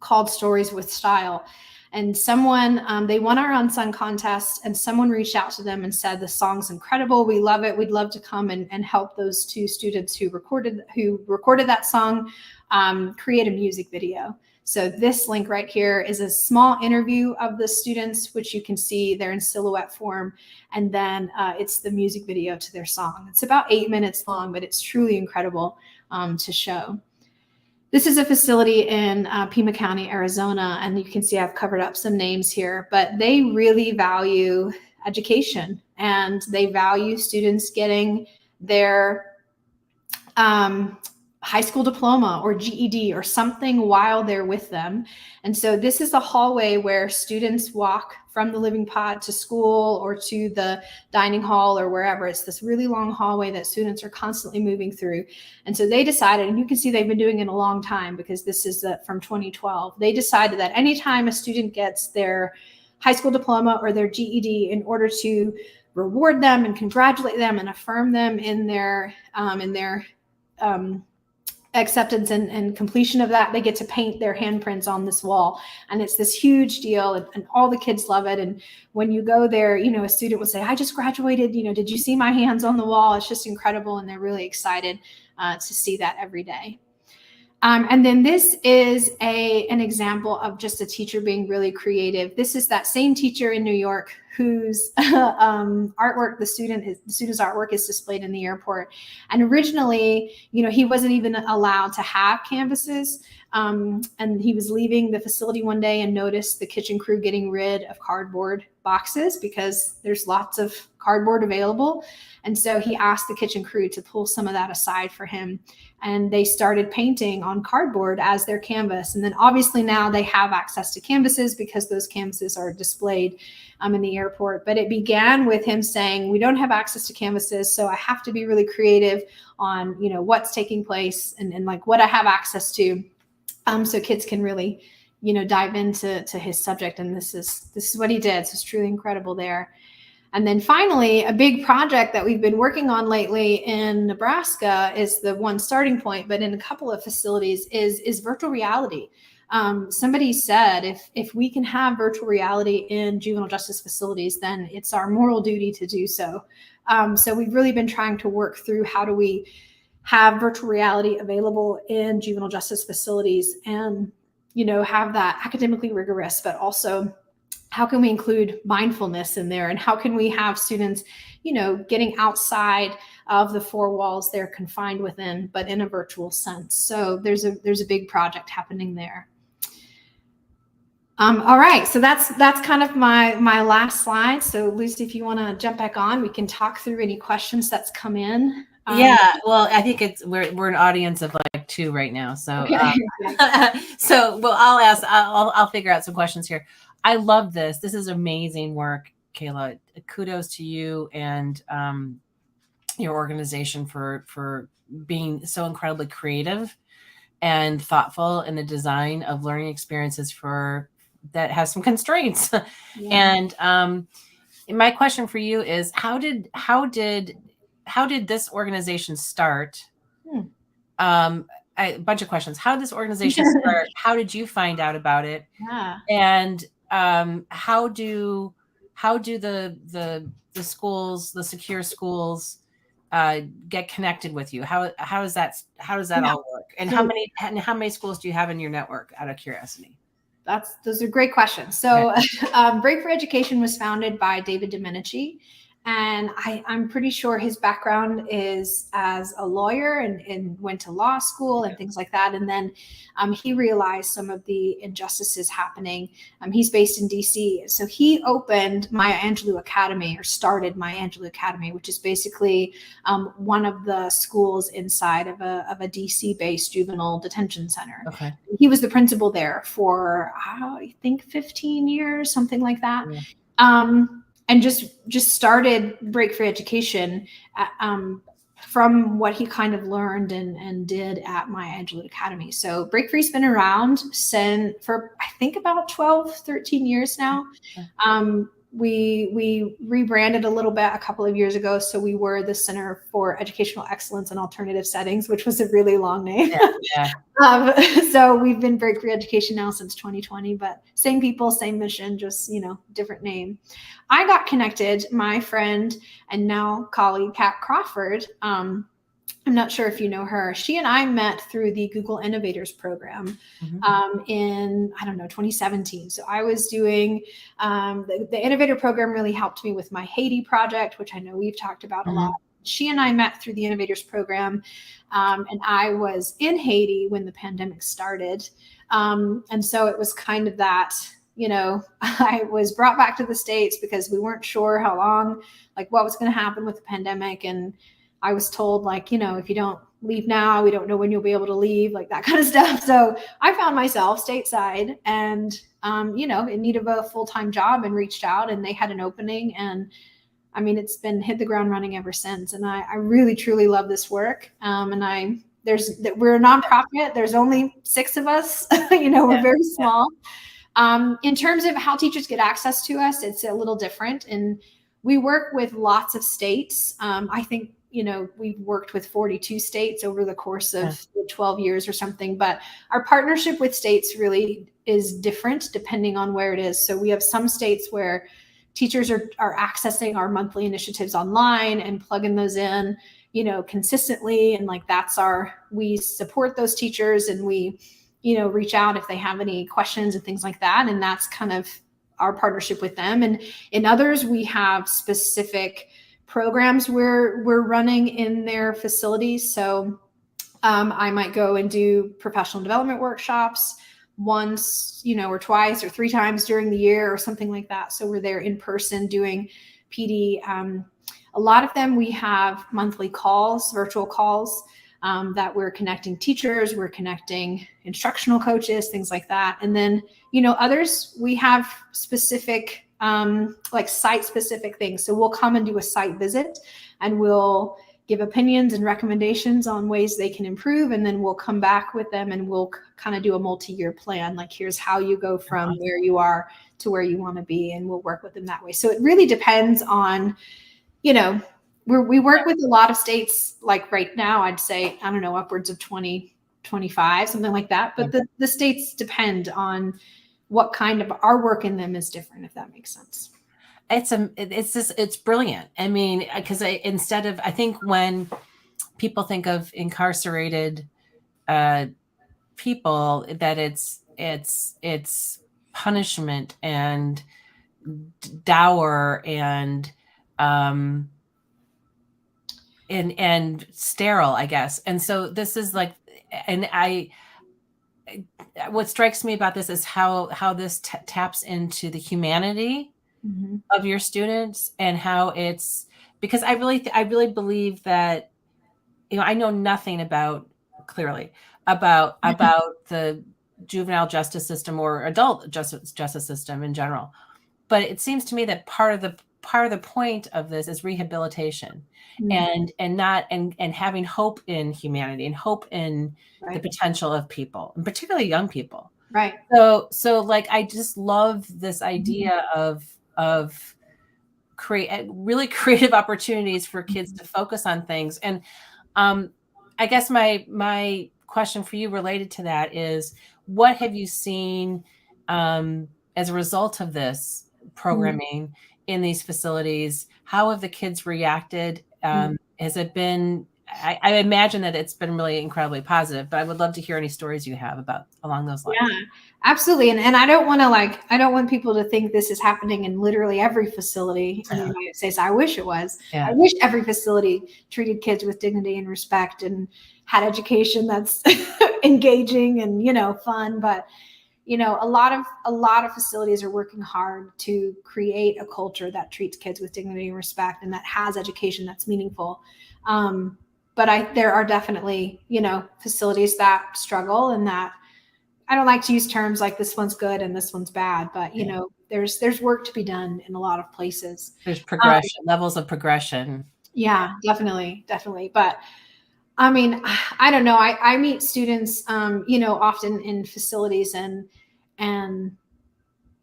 S2: called Stories with Style. And they won our Unsung contest, and someone reached out to them and said, the song's incredible. We love it. We'd love to come and help those two students who recorded that song create a music video. So this link right here is a small interview of the students, which you can see they're in silhouette form. And then it's the music video to their song. It's about 8 minutes long, but it's truly incredible to show. This is a facility in Pima County, Arizona, and you can see I've covered up some names here, but they really value education, and they value students getting their high school diploma or GED or something while they're with them. And so this is a hallway where students walk from the living pod to school or to the dining hall or wherever. It's this really long hallway that students are constantly moving through. And so they decided, and you can see they've been doing it a long time because this is from 2012. They decided that anytime a student gets their high school diploma or their GED, in order to reward them and congratulate them and affirm them in their acceptance and completion of that, they get to paint their handprints on this wall. And it's this huge deal, and all the kids love it. And when you go there, a student would say, I just graduated, did you see my hands on the wall? It's just incredible. And they're really excited to see that every day. And then this is an example of just a teacher being really creative. This is that same teacher in New York whose artwork, the student's artwork is displayed in the airport. And originally, he wasn't even allowed to have canvases. And he was leaving the facility one day and noticed the kitchen crew getting rid of cardboard boxes because there's lots of cardboard available. And so he asked the kitchen crew to pull some of that aside for him. And they started painting on cardboard as their canvas. And then obviously now they have access to canvases because those canvases are displayed in the airport. But it began with him saying, we don't have access to canvases, so I have to be really creative on, what's taking place and like what I have access to. So kids can really, dive into his subject. And this is what he did. So it's truly incredible there. And then finally, a big project that we've been working on lately in Nebraska is the one starting point, but in a couple of facilities is virtual reality. Somebody said, if we can have virtual reality in juvenile justice facilities, then it's our moral duty to do so. So we've really been trying to work through how do we have virtual reality available in juvenile justice facilities and, have that academically rigorous, but also how can we include mindfulness in there, and how can we have students, getting outside of the four walls they're confined within, but in a virtual sense. So there's a big project happening there. All right, so that's kind of my last slide. So Lucy, if you want to jump back on, we can talk through any questions that's come in.
S1: Yeah, well, I think we're an audience of like 2 right now. So
S2: okay.
S1: I'll figure out some questions here. I love this. This is amazing work, Kaylah. Kudos to you and your organization for being so incredibly creative and thoughtful in the design of learning experiences that has some constraints. Yeah. And my question for you is, how did this organization start? A bunch of questions. How did this organization start? How did you find out about it?
S2: Yeah.
S1: And how do the schools, the secure schooals, get connected with you? How does that all work? And how many schools do you have in your network, out of curiosity?
S2: Those are great questions. So BreakFree Education was founded by David Domenici. And I'm pretty sure his background is as a lawyer and went to law school and things like that. And then he realized some of the injustices happening. He's based in DC. So he opened Maya Angelou Academy, or started Maya Angelou Academy, which is basically one of the schools inside of a DC-based juvenile detention center.
S1: Okay.
S2: He was the principal there for, I think, 15 years, something like that. Yeah. And just started BreakFree Education from what he kind of learned and did at my Angelo Academy. So BreakFree's been around for I think about 12, 13 years now. We rebranded a little bit a couple of years ago. So we were the Center for Educational Excellence in Alternative Settings, which was a really long name.
S1: Yeah.
S2: So we've been BreakFree Education now since 2020, but same people, same mission, just, different name. I got connected, my friend and now colleague, Kat Crawford. I'm not sure if you know her. She and I met through the Google Innovators program in, 2017. So I was doing the Innovator program really helped me with my Haiti project, which I know we've talked about a lot. She and I met through the Innovators program, and I was in Haiti when the pandemic started. And so it was kind of that, I was brought back to the States because we weren't sure how long, what was going to happen with the pandemic. And I was told, if you don't leave now, we don't know when you'll be able to leave, that kind of stuff. So I found myself stateside and, in need of a full-time job, and reached out, and they had an opening. And it's been hit the ground running ever since. And I really, truly love this work. And we're a nonprofit. There's only 6 of us, we're very small. In terms of how teachers get access to us, it's a little different. And we work with lots of states. I think, we've worked with 42 states over the course of 12 years or something, but our partnership with states really is different depending on where it is. So we have some states where teachers are accessing our monthly initiatives online and plugging those in, consistently. And we support those teachers, and we, reach out if they have any questions and things like that. And that's kind of our partnership with them. And in others, we have specific programs we're running in their facilities. So I might go and do professional development workshops once, or twice or 3 times during the year or something like that. So we're there in person doing PD. A lot of them, we have monthly calls, virtual calls, that we're connecting teachers, we're connecting instructional coaches, things like that. And then, others, we have specific, site specific things. So we'll come and do a site visit, and we'll give opinions and recommendations on ways they can improve. And then we'll come back with them, and we'll kind of do a multi-year plan. Here's how you go from where you are to where you want to be. And we'll work with them that way. So it really depends on, we work with a lot of states. Right now, I'd say, upwards of 20, 25, something like that. But the states depend on what kind of our work in them is different, if that makes sense.
S1: It's brilliant. Because I think when people think of incarcerated people, that it's punishment and dour and sterile, I guess. And so this is what strikes me about this is how this taps into the humanity of your students, and how it's, because I really believe that, I know nothing about the juvenile justice system or adult justice system in general, but it seems to me that part of the point of this is rehabilitation, and having hope in humanity and hope in the potential of people, and particularly young people.
S2: Right.
S1: So I just love this idea of create really creative opportunities for kids to focus on things. And I guess my question for you related to that is, what have you seen as a result of this programming in these facilities? How have the kids reacted? Has it been, I imagine that it's been really incredibly positive, but I would love to hear any stories you have along those lines.
S2: Yeah, absolutely. And I don't want people to think this is happening in literally every facility in the United States. I wish it was. I wish every facility treated kids with dignity and respect and had education that's engaging and, fun. But, a lot of facilities are working hard to create a culture that treats kids with dignity and respect, and that has education that's meaningful. But there are definitely, facilities that struggle, and that I don't like to use terms like this one's good and this one's bad, but there's work to be done in a lot of places.
S1: There's progression, levels of progression.
S2: Yeah, definitely, definitely. But I mean, I don't know. I meet students, often in facilities, and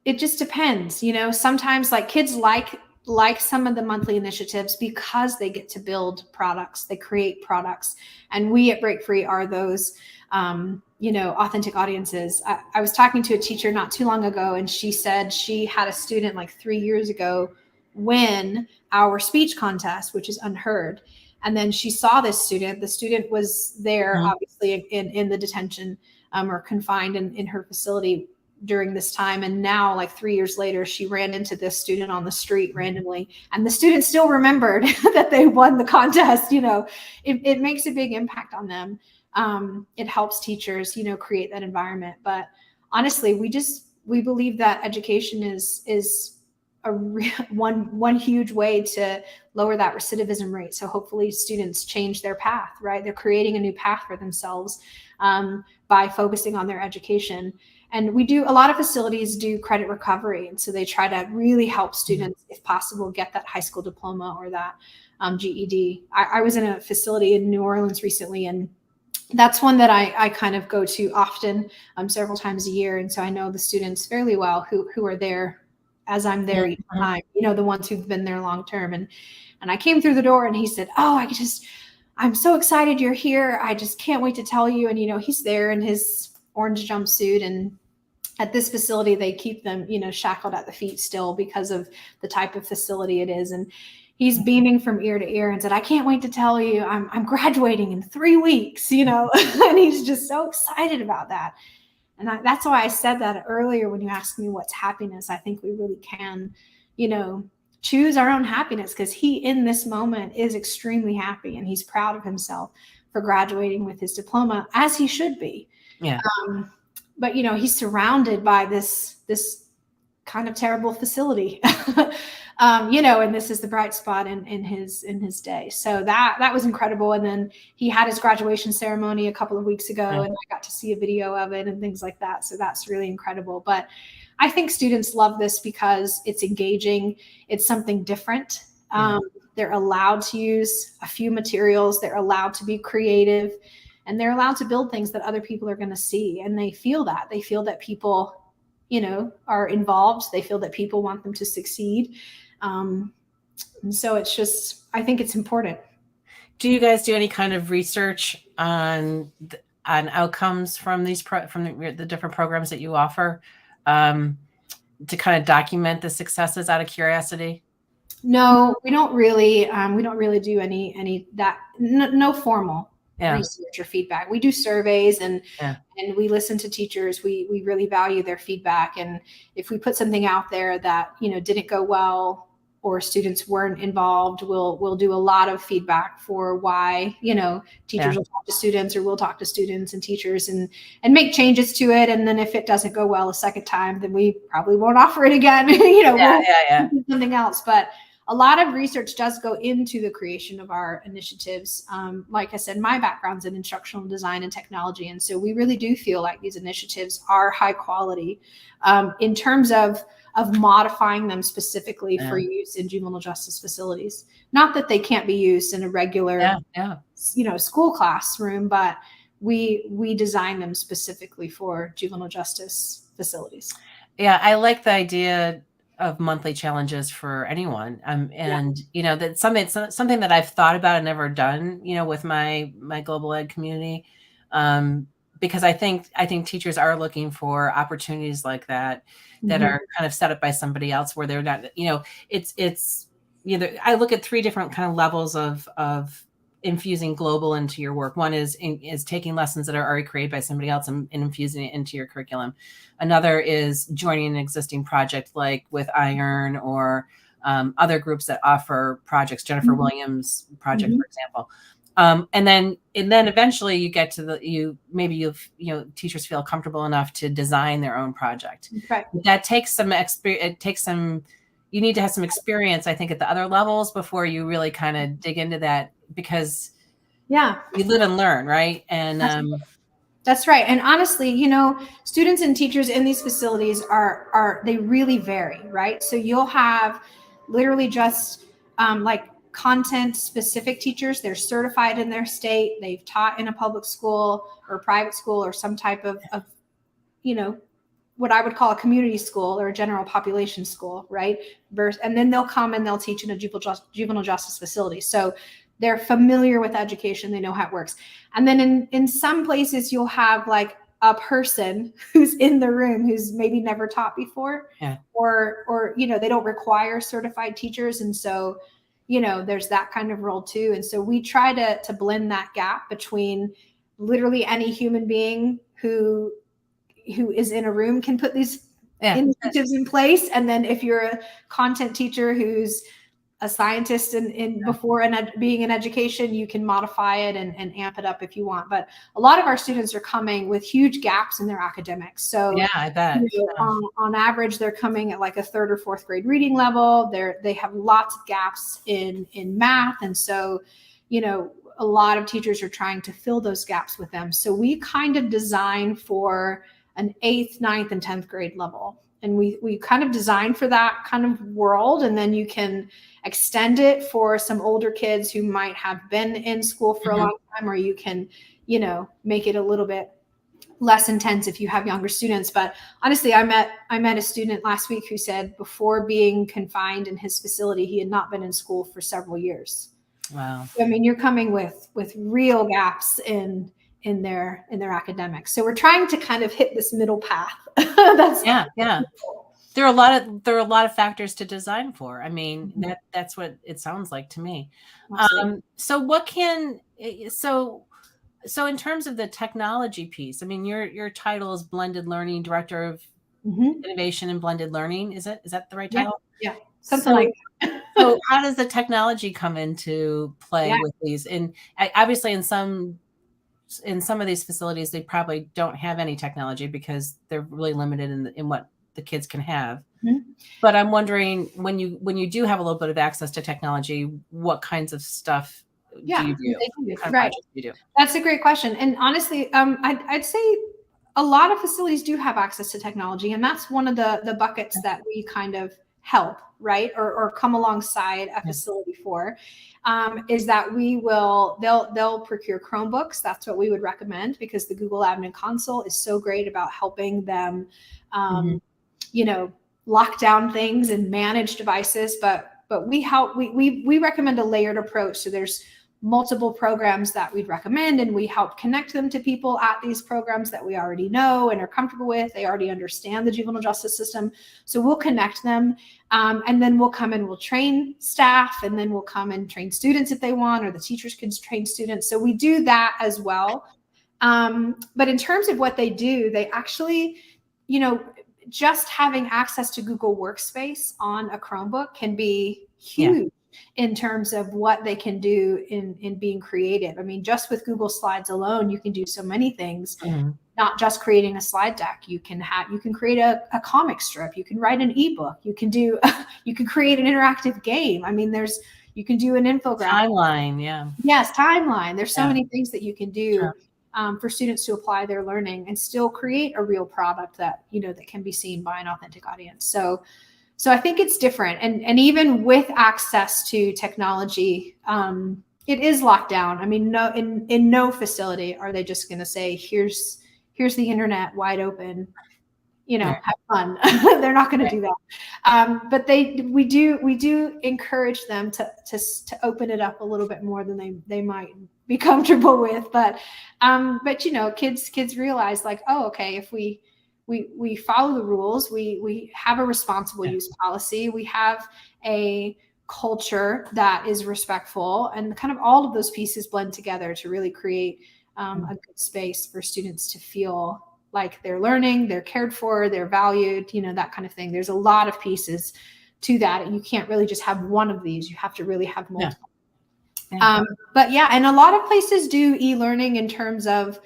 S2: it just depends. Sometimes like kids like some of the monthly initiatives because they get to build products, they create products, and we at BreakFree are those authentic audiences. I was talking to a teacher not too long ago, and she said she had a student like 3 years ago win our speech contest, which is unheard. And then she saw this student. The student was there,
S1: Mhm.
S2: obviously, in the detention, or confined in her facility during this time. And now, like 3 years later, she ran into this student on the street randomly, and the student still remembered that they won the contest. It makes a big impact on them. It helps teachers, create that environment. But honestly, we believe that education is one huge way to lower that recidivism rate. So hopefully students change their path, right? They're creating a new path for themselves, by focusing on their education. And a lot of facilities do credit recovery. And so they try to really help students, if possible, get that high school diploma or that GED. I was in a facility in New Orleans recently, and that's one that I kind of go to often, several times a year. And so I know the students fairly well who are there as I'm there each
S1: Mhm.
S2: time, the ones who've been there long term. And I came through the door, and he said, "Oh, I'm so excited you're here. I just can't wait to tell you." And, he's there in his orange jumpsuit, and at this facility, they keep them, shackled at the feet still because of the type of facility it is. And he's beaming from ear to ear and said, "I can't wait to tell you I'm graduating in 3 weeks," and he's just so excited about that. And that's why I said that earlier when you asked me what's happiness. I think we really can, choose our own happiness, because he in this moment is extremely happy, and he's proud of himself for graduating with his diploma, as he should be.
S1: Yeah.
S2: Um, but he's surrounded by this kind of terrible facility. And this is the bright spot in his day. So that was incredible. And then he had his graduation ceremony a couple of weeks ago, and I got to see a video of it and things like that. So that's really incredible. But I think students love this because it's engaging. It's something different. They're allowed to use a few materials. They're allowed to be creative, and they're allowed to build things that other people are going to see. And they feel that people, are involved. They feel that people want them to succeed. And so I think it's important.
S1: Do you guys do any kind of research on outcomes from the different programs that you offer, to kind of document the successes out of curiosity?
S2: No, we don't really. We don't really do any that. No formal research or feedback. We do surveys, and we listen to teachers. We really value their feedback. And if we put something out there that didn't go well, or students weren't involved, we'll do a lot of feedback for why, teachers will talk to students, or we'll talk to students and teachers and make changes to it. And then if it doesn't go well a second time, then we probably won't offer it again. We'll do something else. But a lot of research does go into the creation of our initiatives. Like I said, my background's in instructional design and technology. And so we really do feel like these initiatives are high quality, in terms of modifying them specifically for use in juvenile justice facilities. Not that they can't be used in a regular, school classroom, but we design them specifically for juvenile justice facilities.
S1: Yeah, I like the idea of monthly challenges for anyone. And that's something that I've thought about and never done, with my global ed community. Because I think teachers are looking for opportunities like that are kind of set up by somebody else, where they're not, it's I look at three different kind of levels of infusing global into your work. One is taking lessons that are already created by somebody else and infusing it into your curriculum. Another is joining an existing project, like with Iron or other groups that offer projects, Jennifer Williams project, for example. And then eventually you get to teachers feel comfortable enough to design their own project.
S2: Right.
S1: That takes some experience. You need to have some experience, I think, at the other levels before you really kind of dig into that, because you live and learn, right? And
S2: that's right. And honestly, students and teachers in these facilities they really vary, right? So you'll have literally just like content specific teachers. They're certified in their state. They've taught in a public school or private school or some type of what I would call a community school or a general population school, right? And then they'll come and they'll teach in a juvenile justice facility. So they're familiar with education. They know how it works. And then in some places you'll have like a person who's in the room who's maybe never taught before, or they don't require certified teachers. And so, there's that kind of role too. And so we try to blend that gap between literally any human being who is in a room can put these initiatives in place. And then if you're a content teacher who's a scientist before being in education, you can modify it and amp it up if you want. But a lot of our students are coming with huge gaps in their academics. So
S1: I bet
S2: on average, they're coming at like a 3rd or 4th grade reading level. They have lots of gaps in math. And so, a lot of teachers are trying to fill those gaps with them. So we kind of design for an 8th, 9th, and 10th grade level. And we kind of design for that kind of world. And then you can extend it for some older kids who might have been in school for a long time, or you can, make it a little bit less intense if you have younger students. But honestly, I met a student last week who said before being confined in his facility, he had not been in school for several years.
S1: Wow.
S2: I mean, you're coming with real gaps in their academics. So we're trying to kind of hit this middle path.
S1: There are a lot of factors to design for. I mean, that's what it sounds like to me. So in terms of the technology piece, I mean, your title is Blended Learning Director of Innovation and Blended Learning. Is that the right title?
S2: Yeah. Something like that.
S1: So how does the technology come into play with these? And obviously in some of these facilities, they probably don't have any technology because they're really limited in what the kids can have. But I'm wondering, when you do have a little bit of access to technology, what kinds of stuff do you do?
S2: Right. Do you do? That's a great question. And honestly, I'd say a lot of facilities do have access to technology. And that's one of the buckets that we kind of help, right? Or come alongside a facility for. Is that they'll procure Chromebooks. That's what we would recommend, because the Google Admin Console is so great about helping them, lock down things and manage devices. But we recommend a layered approach. So there's multiple programs that we'd recommend, and we help connect them to people at these programs that we already know and are comfortable with. They already understand the juvenile justice system. So we'll connect them, and then we'll come and we'll train staff, and then we'll come and train students if they want, or the teachers can train students. So we do that as well. But in terms of what they do, they actually, just having access to Google Workspace on a Chromebook can be huge in terms of what they can do in being creative. I mean, just with Google Slides alone, you can do so many things, not just creating a slide deck. You can create a comic strip. You can write an ebook. You can create an interactive game. I mean, you can do an infographic.
S1: Timeline,
S2: Yes, timeline. There's so many things that you can do for students to apply their learning and still create a real product that, that can be seen by an authentic audience. So I think it's different. And even with access to technology, it is locked down. I mean, in no facility are they just going to say, here's the internet wide open, have fun. They're not going to do that. But we do encourage them to open it up a little bit more than they might be comfortable with. But kids realize, like, oh, okay, if we follow the rules, we have a responsible use policy, we have a culture that is respectful, and kind of all of those pieces blend together to really create a good space for students to feel like they're learning, they're cared for, they're valued, that kind of thing. There's a lot of pieces to that, and you can't really just have one of these. You have to really have multiple. And a lot of places do e-learning in terms of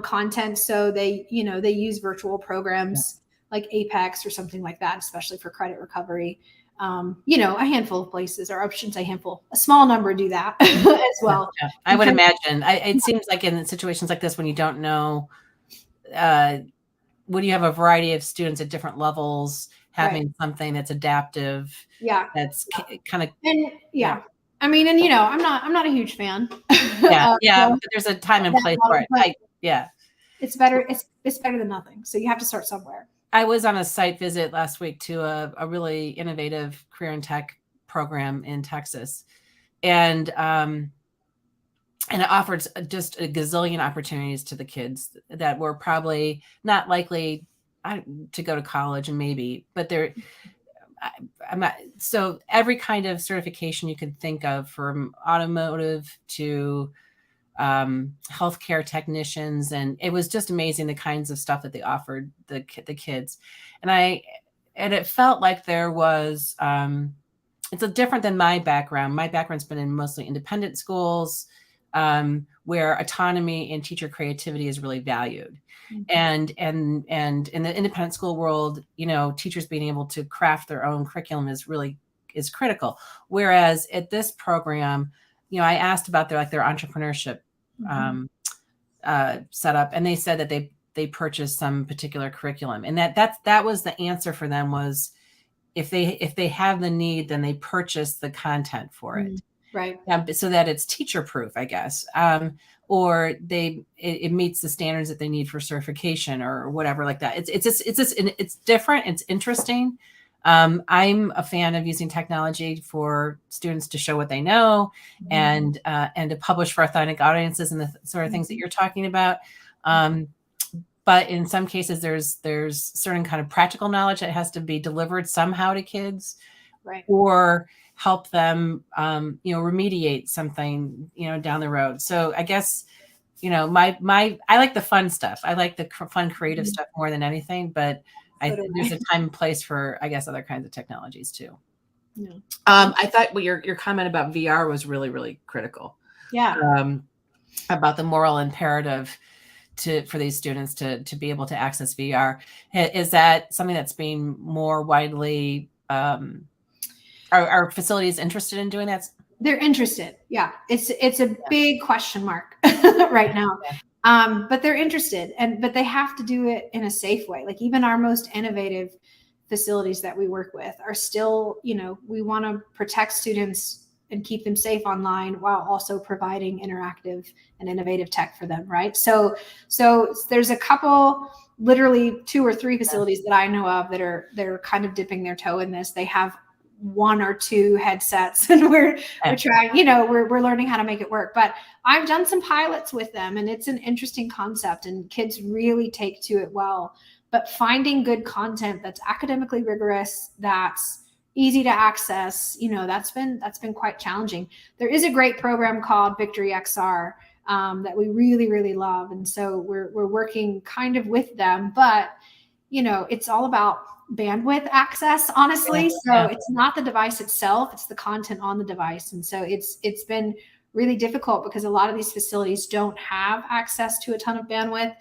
S2: content. So they use virtual programs like Apex or something like that, especially for credit recovery. A handful of places, or I shouldn't say handful, a small number do that as well.
S1: I would imagine. It seems like in situations like this, when you don't know, when you have a variety of students at different levels, having something that's adaptive, that's kind of
S2: I mean, and I'm not a huge fan.
S1: Yeah, yeah,
S2: So
S1: but there's a time and
S2: that
S1: place for
S2: model,
S1: it.
S2: but
S1: Yeah.
S2: it's better. It's better than nothing. So you have to start somewhere.
S1: I was on a site visit last week to a really innovative career and tech program in Texas, and it offered just a gazillion opportunities to the kids that were probably not likely to go to college, and maybe, but they're I'm not, so every kind of certification you could think of, from automotive to healthcare technicians, and it was just amazing the kinds of stuff that they offered the kids, and it felt like there was it's a different than my background. My background's been in mostly independent schools, where autonomy and teacher creativity is really valued.
S2: Mhm.
S1: And in the independent school world, teachers being able to craft their own curriculum is critical. Whereas at this program, I asked about their entrepreneurship setup, and they said that they purchased some particular curriculum, and that was the answer for them, was if they have the need, then they purchase the content for it.
S2: Right.
S1: So that it's teacher proof, I guess, or it meets the standards that they need for certification or whatever like that. It's different. It's interesting. I'm a fan of using technology for students to show what they know, and to publish for authentic audiences, and the sort of things that you're talking about. But in some cases, there's certain kind of practical knowledge that has to be delivered somehow to kids,
S2: Right.
S1: or help them, remediate something, down the road. So I guess, I like the fun stuff. I like the fun, creative stuff more than anything, but there's a time and place for, I guess, other kinds of technologies too.
S2: Yeah.
S1: I thought your comment about VR was really, really critical.
S2: Yeah.
S1: About the moral imperative for these students to be able to access VR. Is that something that's being more widely, are facilities interested in doing that?
S2: They're interested. Yeah. It's a big question mark right now. But they're interested, but they have to do it in a safe way. Like, even our most innovative facilities that we work with are still, we want to protect students and keep them safe online while also providing interactive and innovative tech for them. Right. So there's a couple, literally 2 or 3 facilities that I know of that are kind of dipping their toe in this. They have 1 or 2 headsets, and we're trying, we're learning how to make it work. But I've done some pilots with them, and it's an interesting concept, and kids really take to it well. But finding good content that's academically rigorous, that's easy to access, that's been quite challenging. There is a great program called BreakFree XR that we really, really love, and so we're working kind of with them. But it's all about bandwidth access, honestly. So it's not the device itself, it's the content on the device. And so it's been really difficult because a lot of these facilities don't have access to a ton of bandwidth.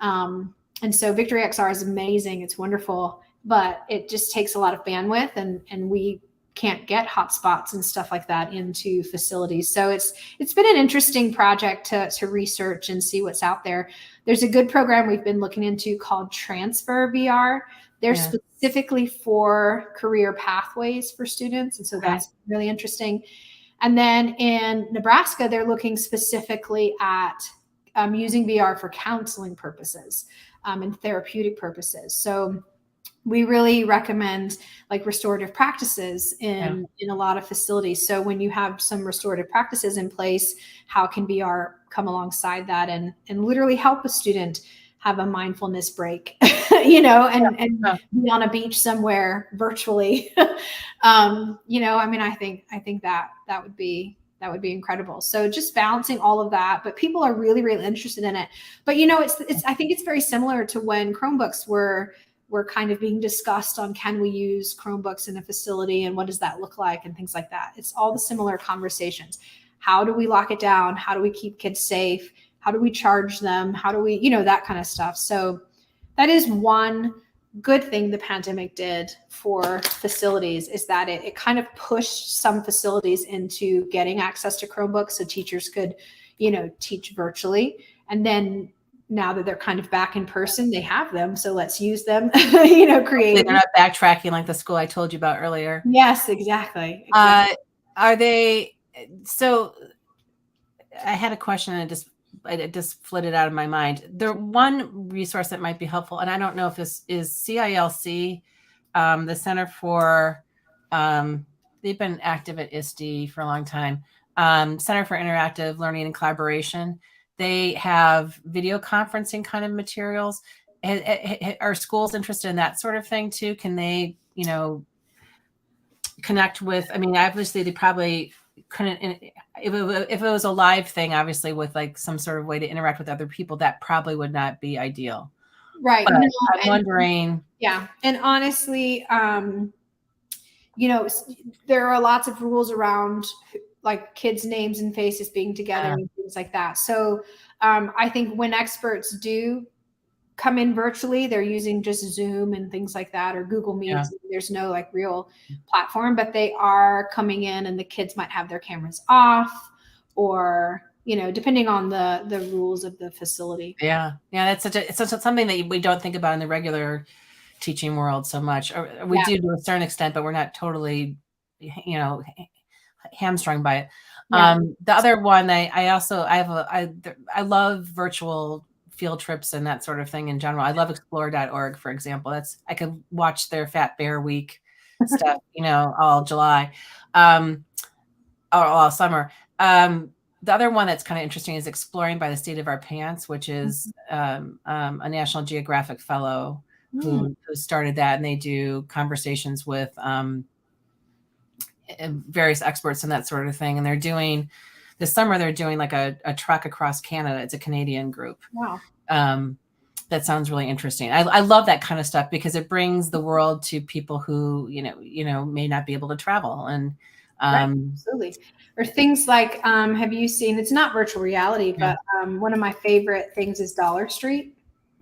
S2: And so BreakFree XR is amazing. It's wonderful, but it just takes a lot of bandwidth, and we can't get hotspots and stuff like that into facilities. So it's been an interesting project to research and see what's out there. There's a good program we've been looking into called Transfer VR. They're specifically for career pathways for students. And so that's really interesting. And then in Nebraska, they're looking specifically at using VR for counseling purposes and therapeutic purposes. So we really recommend like restorative practices in a lot of facilities. So when you have some restorative practices in place, how can VR come alongside that and literally help a student have a mindfulness break, and be on a beach somewhere virtually. I think that would be incredible. So just balancing all of that, but people are really, really interested in it. But I think it's very similar to when Chromebooks were kind of being discussed on, can we use Chromebooks in a facility and what does that look like and things like that. It's all the similar conversations. How do we lock it down? How do we keep kids safe? How do we charge them? How do we, that kind of stuff. So that is one good thing the pandemic did for facilities, is that it kind of pushed some facilities into getting access to Chromebooks so teachers could, teach virtually. And then now that they're kind of back in person, they have them. So let's use them, creatively.
S1: They're not backtracking like the school I told you about earlier.
S2: Yes, exactly.
S1: Are they, So I had a question and it just flitted out of my mind. The one resource that might be helpful, and I don't know if this is CILC, the Center for, they've been active at ISTE for a long time, Center for Interactive Learning and Collaboration. They have video conferencing kind of materials. Are schools interested in that sort of thing too? Can they, connect with, I mean, obviously they probably couldn't, if it was a live thing, obviously with like some sort of way to interact with other people, that probably would not be ideal.
S2: Right.
S1: But
S2: No,
S1: I'm wondering.
S2: Yeah. And honestly, there are lots of rules around like kids' names and faces being together and things like that. So I think when experts do come in virtually, they're using just Zoom and things like that, or Google Meets. Yeah. There's no like real platform, but they are coming in and the kids might have their cameras off, or, depending on the rules of the facility.
S1: Yeah. That's something that we don't think about in the regular teaching world so much. Or we do to a certain extent, but we're not totally, hamstrung by it. Yeah. The other one, I love virtual field trips and that sort of thing in general. I love explore.org, for example. I could watch their Fat Bear Week stuff, all July, or all summer. The other one that's kind of interesting is Exploring by the Seat of Our Pants, which is a National Geographic fellow who started that, and they do conversations with various experts and that sort of thing. And this summer they're doing like a trek across Canada. It's a Canadian group.
S2: Wow.
S1: That sounds really interesting. I love that kind of stuff because it brings the world to people who, may not be able to travel. And
S2: right, absolutely. Or things like, have you seen, it's not virtual reality, but one of my favorite things is Dollar Street.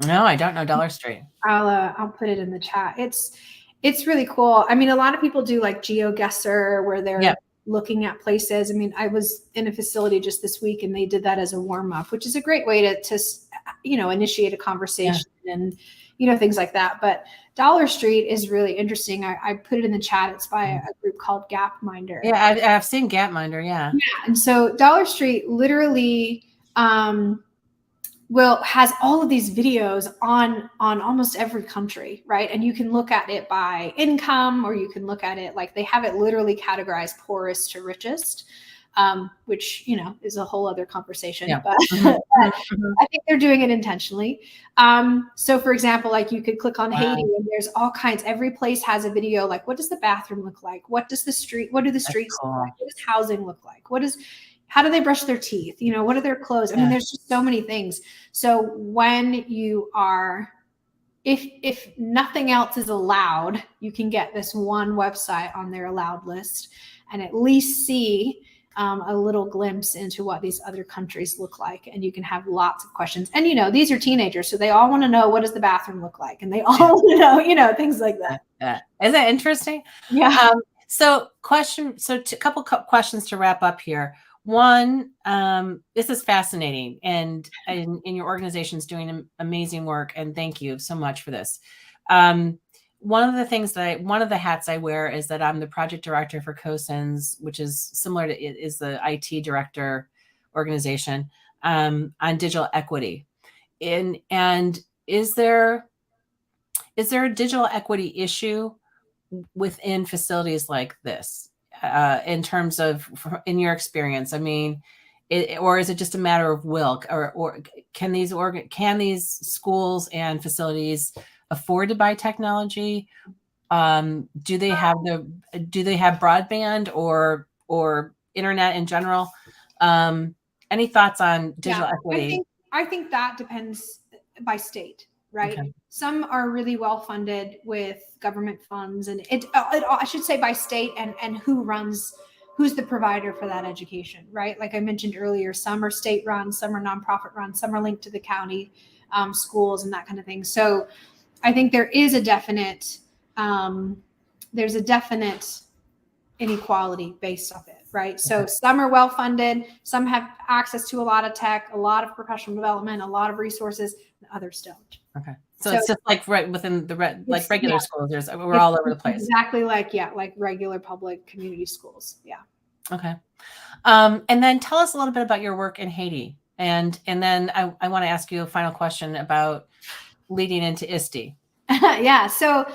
S1: No, I don't know Dollar Street.
S2: I'll put it in the chat. It's really cool. I mean, a lot of people do like GeoGuessr where they're looking at places. I mean, I was in a facility just this week and they did that as a warm up, which is a great way to initiate a conversation and, things like that. But Dollar Street is really interesting. I put it in the chat. It's by a group called Gapminder.
S1: Yeah, I've seen Gapminder. Yeah.
S2: And so Dollar Street literally has all of these videos on almost every country, right? And you can look at it by income, or you can look at it like they have it literally categorized poorest to richest, which, is a whole other conversation. Yeah. But I think they're doing it intentionally. So for example, like you could click on Haiti and there's all kinds, every place has a video, like what does the bathroom look like? What do the streets look like? What does housing look like? How do they brush their teeth? What are their clothes? I mean, there's just so many things. So when you are, if nothing else is allowed, you can get this one website on their allowed list and at least see a little glimpse into what these other countries look like. And you can have lots of questions. And, these are teenagers, so they all want to know, what does the bathroom look like? And they all want to know, things like that.
S1: Isn't that interesting?
S2: Yeah.
S1: So a couple questions to wrap up here. One, this is fascinating, and in your organization's doing amazing work, and thank you so much for this. One of the hats I wear is that I'm the project director for COSINS, which is similar to is the IT director organization on digital equity. And is there a digital equity issue within facilities like this? In terms of, in your experience, I mean, or is it just a matter of will, or can these schools and facilities afford to buy technology? Do they have broadband or internet in general? Any thoughts on digital equity?
S2: I think that depends by state. Right. Okay. Some are really well funded with government funds, and I should say by state and who's the provider for that education, right? Like I mentioned earlier, some are state run, some are nonprofit run, some are linked to the county schools and that kind of thing. So I think there is a definite inequality based off it, right? So some are well funded, some have access to a lot of tech, a lot of professional development, a lot of resources, and others don't.
S1: Okay. So it's just like right within regular schools. We're all over the place.
S2: Exactly like regular public community schools. Yeah.
S1: Okay. And then tell us a little bit about your work in Haiti. And then I want to ask you a final question about leading into ISTE.
S2: Yeah. So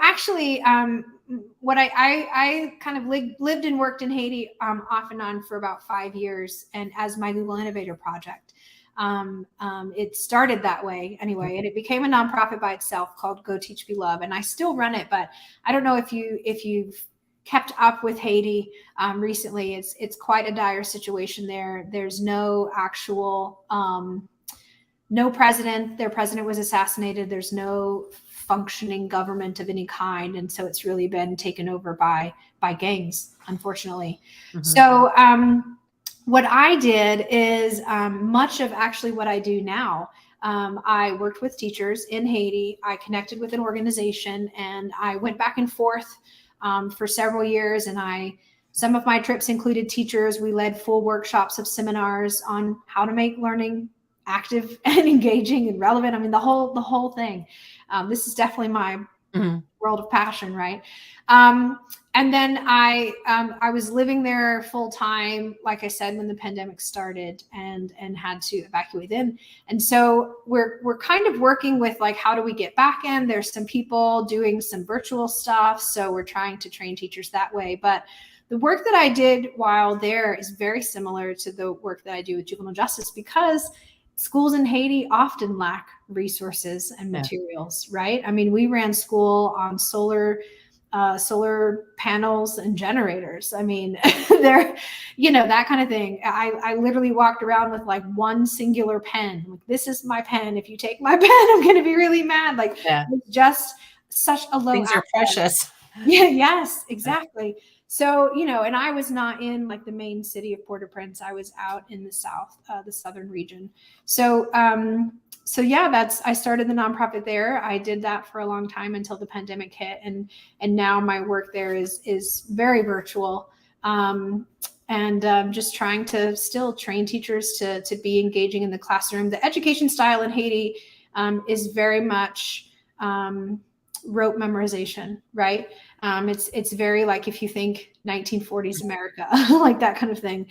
S2: actually, what I kind of lived and worked in Haiti off and on for about 5 years, and as my Google Innovator project. It started that way anyway, and it became a nonprofit by itself called Go Teach Be Love, and I still run it. But I don't know if you've kept up with Haiti recently. It's quite a dire situation there. There's no actual no president. Their president was assassinated. There's no functioning government of any kind, and so it's really been taken over by gangs, unfortunately. Mm-hmm. So what I did is much of actually what I do now. I worked with teachers in Haiti. I connected with an organization, and I went back and forth for several years. And some of my trips included teachers. We led full workshops of seminars on how to make learning active and engaging and relevant. I mean, the whole thing. This is definitely my world of passion, right? And then I was living there full time, like I said, when the pandemic started, and had to evacuate in. And so we're kind of working with, like, how do we get back in? There's some people doing some virtual stuff, so we're trying to train teachers that way. But the work that I did while there is very similar to the work that I do with juvenile justice, because schools in Haiti often lack resources and materials, right? I mean, we ran school on solar panels and generators. I mean, they're, that kind of thing. I literally walked around with like one singular pen. Like, this is my pen. If you take my pen, I'm going to be really mad. Like, it's just such a low.
S1: Things are precious.
S2: Yeah. Yes, exactly. So, and I was not in like the main city of Port-au-Prince. I was out in the south, the southern region. So, yeah, I started the nonprofit there. I did that for a long time until the pandemic hit, and now my work there is very virtual, and just trying to still train teachers to be engaging in the classroom. The education style in Haiti is very much rote memorization, right? It's very, like, if you think 1940s America, like that kind of thing.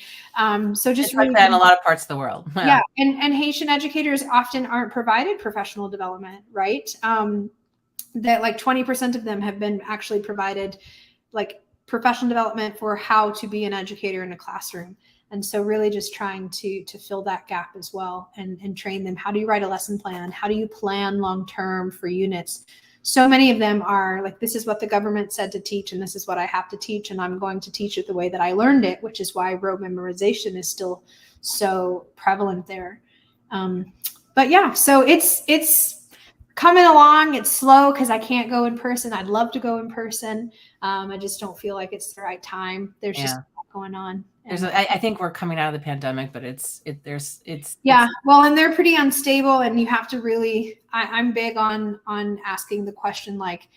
S2: So just
S1: it's really like that in a lot of parts of the world.
S2: Yeah. And Haitian educators often aren't provided professional development, right? That like 20% of them have been actually provided like professional development for how to be an educator in a classroom. And so really just trying to fill that gap as well, and train them. How do you write a lesson plan? How do you plan long-term for units? So many of them are like, this is what the government said to teach, and this is what I have to teach, and I'm going to teach it the way that I learned it, which is why rote memorization is still so prevalent there. But yeah, so it's coming along. It's slow because I can't go in person. I'd love to go in person. I just don't feel like it's the right time. There's just a lot going on.
S1: I think we're coming out of the pandemic, but it's
S2: well, and they're pretty unstable, and you have to really, I'm big on asking the question, like,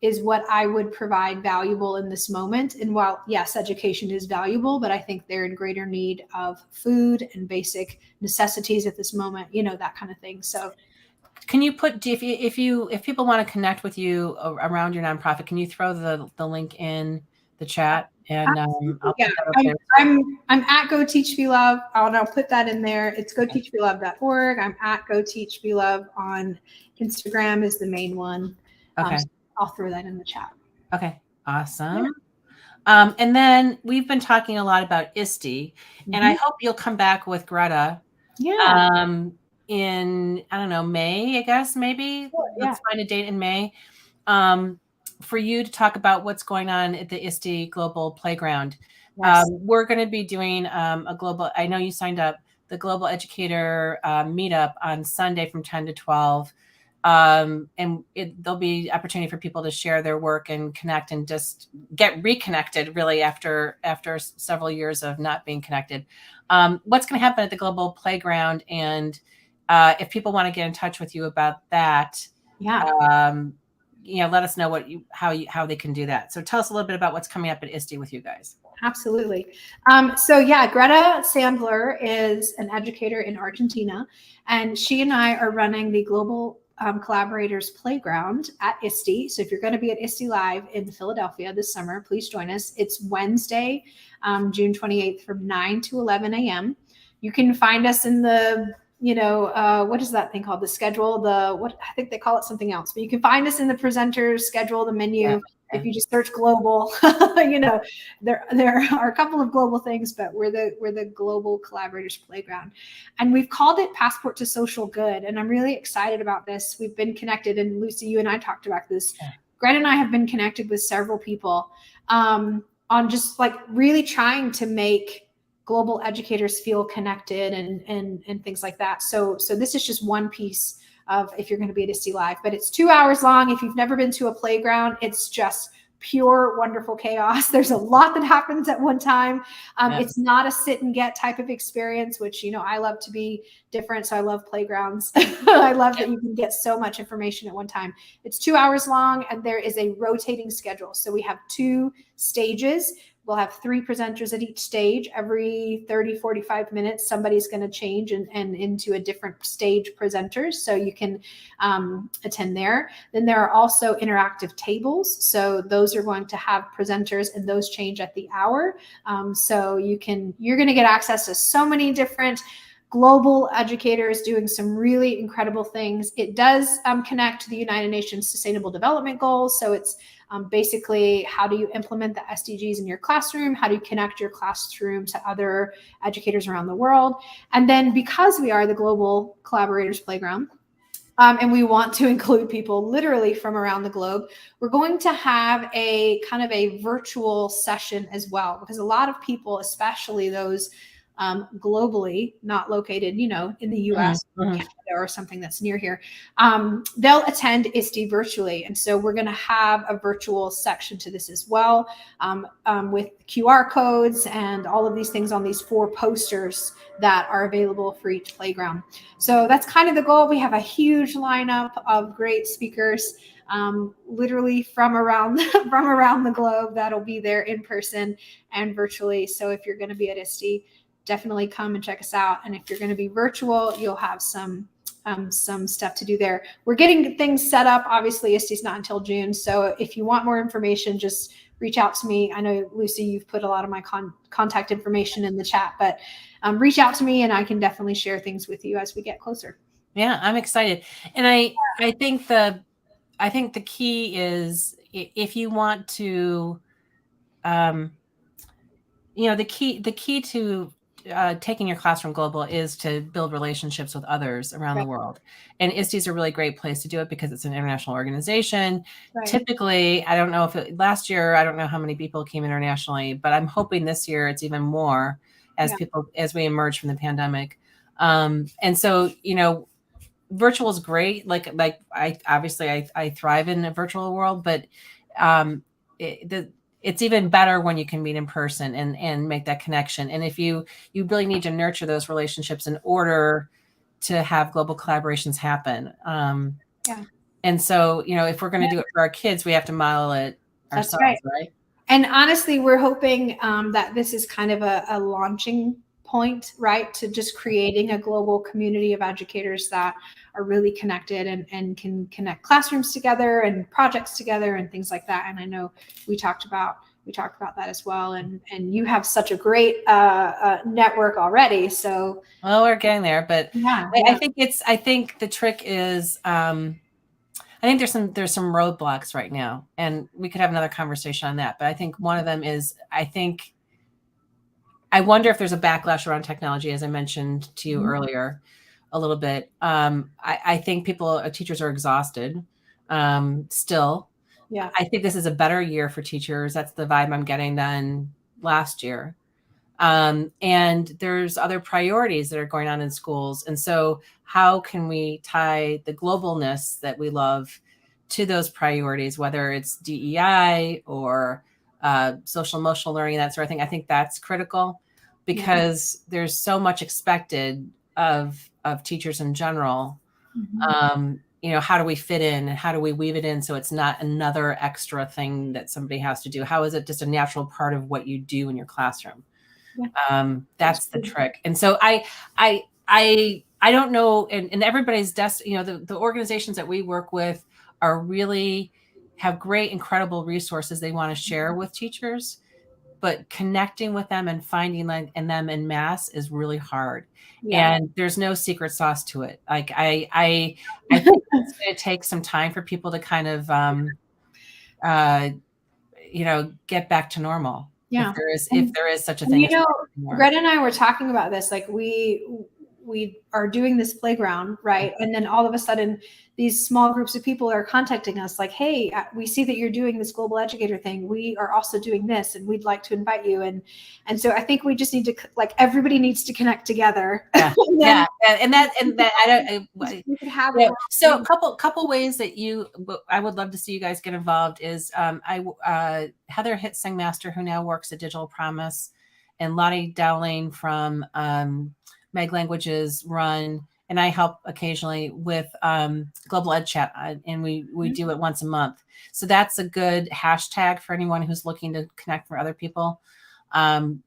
S2: is what I would provide valuable in this moment? And while yes, education is valuable, but I think they're in greater need of food and basic necessities at this moment, that kind of thing. So
S1: can you put, if people want to connect with you around your nonprofit, can you throw the link in the chat? And
S2: I'm at Go Teach Be Love. I'll put that in there. It's goteachbelove.org. I'm at Go Teach Be Love on Instagram is the main one.
S1: Okay.
S2: So I'll throw that in the chat.
S1: Okay. Awesome. Yeah. And then we've been talking a lot about ISTE, and I hope you'll come back with Greta.
S2: Yeah.
S1: In, I don't know, May, I guess, maybe.
S2: Sure, yeah.
S1: Let's find a date in May. For you to talk about what's going on at the ISTE Global Playground. Yes. We're going to be doing a global, I know you signed up, the Global Educator meetup on Sunday from 10 to 12. And there'll be opportunity for people to share their work and connect and just get reconnected really after several years of not being connected. What's going to happen at the Global Playground, and if people want to get in touch with you about that, let us know how they can do that. So tell us a little bit about what's coming up at ISTE with you guys.
S2: Absolutely. So yeah, Greta Sandler is an educator in Argentina, and she and I are running the Global Collaborators Playground at ISTE. So if you're going to be at ISTE Live in Philadelphia this summer, please join us. It's Wednesday, June 28th from 9 to 11 a.m. You can find us in the, what is that thing called? The schedule, I think they call it something else, but you can find us in the presenters schedule, the menu.
S1: Yeah.
S2: If you just search global, there are a couple of global things, but we're the Global Collaborators Playground, and we've called it Passport to Social Good. And I'm really excited about this. We've been connected, and Lucy, you and I talked about this.
S1: Yeah.
S2: Grant and I have been connected with several people on just like really trying to make global educators feel connected and things like that. So this is just one piece of if you're going to be at ISTE Live, but it's 2 hours long. If you've never been to a playground, it's just pure wonderful chaos. There's a lot that happens at one time. It's not a sit and get type of experience, which, I love to be different. So I love playgrounds. I love that you can get so much information at one time. It's 2 hours long, and there is a rotating schedule. So we have 2 stages. We'll have 3 presenters at each stage. Every 30, 45 minutes, somebody's going to change and into a different stage presenters. So you can attend there. Then there are also interactive tables. So those are going to have presenters, and those change at the hour. So you're going to get access to so many different global educators doing some really incredible things. It does connect to the United Nations Sustainable Development Goals. So it's basically, how do you implement the SDGs in your classroom? How do you connect your classroom to other educators around the world? And then, because we are the Global Collaborators Playground, and we want to include people literally from around the globe, we're going to have a kind of a virtual session as well, because a lot of people, especially those globally, not located, in the US or Canada or something that's near here, they'll attend ISTE virtually. And so we're going to have a virtual section to this as well, with QR codes and all of these things on these 4 posters that are available for each playground. So that's kind of the goal. We have a huge lineup of great speakers, literally from around the globe, that'll be there in person and virtually. So if you're going to be at ISTE, definitely come and check us out. And if you're going to be virtual, you'll have some stuff to do there. We're getting things set up. Obviously, ISTE's not until June. So if you want more information, just reach out to me. I know, Lucy, you've put a lot of my contact information in the chat, but reach out to me, and I can definitely share things with you as we get closer.
S1: Yeah, I'm excited. And I think the key is, if you want to, the key to taking your classroom global is to build relationships with others around the world. And ISTE is a really great place to do it because it's an international organization. Right. Typically, I don't know last year, I don't know how many people came internationally, but I'm hoping this year it's even more as we emerge from the pandemic. And so, virtual is great. Like I thrive in a virtual world, but it's even better when you can meet in person and make that connection. And if you really need to nurture those relationships in order to have global collaborations happen. And so, if we're going to do it for our kids, we have to model it ourselves, right?
S2: And honestly, we're hoping that this is kind of a launching point, right, to just creating a global community of educators that are really connected and can connect classrooms together and projects together and things like that. And I know we talked about that as well. And you have such a great network already. So
S1: we're getting there, but I think the trick is, I think there's some roadblocks right now, and we could have another conversation on that. But I think one of them is, I wonder if there's a backlash around technology, as I mentioned to you earlier a little bit. I think teachers are exhausted still. Yeah. I think this is a better year for teachers. That's the vibe I'm getting than last year. And there's other priorities that are going on in schools. And so how can we tie the globalness that we love to those priorities, whether it's DEI or social emotional learning, that sort of thing? I think that's critical, because there's so much expected of teachers in general. How do we fit in, and how do we weave it in so it's not another extra thing that somebody has to do? How is it just a natural part of what you do in your classroom? That's the trick. And so I I don't know, and everybody's the organizations that we work with are really have great, incredible resources they want to share with teachers, but connecting with them and finding them in mass is really hard.
S2: Yeah.
S1: And there's no secret sauce to it. Like I think it's going to take some time for people to kind of uh, get back to normal.
S2: Yeah.
S1: If there is such a
S2: And
S1: thing as
S2: Greta and I were talking about this, like we are doing this playground, right? And then all of a sudden these small groups of people are contacting us like, hey, we see that you're doing this global educator thing. We are also doing this and we'd like to invite you. And so I think we just need to, like, everybody needs to connect together.
S1: Yeah.
S2: Yeah.
S1: And that I don't,
S2: we could have
S1: so a couple ways that I would love to see you guys get involved is Heather Hitzingmaster, who now works at Digital Promise, and Lottie Dowling from Meg Languages run, and I help occasionally with Global Ed Chat, and we do it once a month. So that's a good hashtag for anyone who's looking to connect with other people.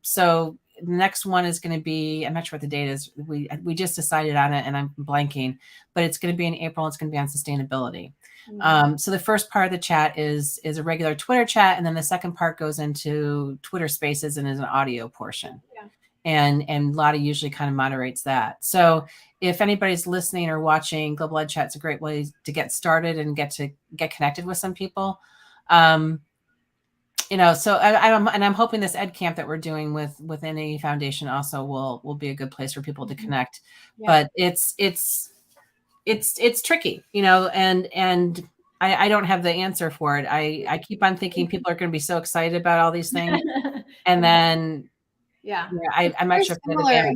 S1: So the next one is going to be, I'm not sure what the date is. We just decided on it and I'm blanking, but it's going to be in April. It's going to be on sustainability. So the first part of the chat is a regular Twitter chat. And then the second part goes into Twitter Spaces and is an audio portion.
S2: Yeah.
S1: And Lottie usually kind of moderates that. So if anybody's listening or watching, Global Ed Chat's a great way to get started and get connected with some people. So I'm hoping this ed camp that we're doing with any foundation also will be a good place for people to connect. Yeah. But it's tricky, and I don't have the answer for it. I keep on thinking people are going to be so excited about all these things, and then I'm not sure if
S2: similar,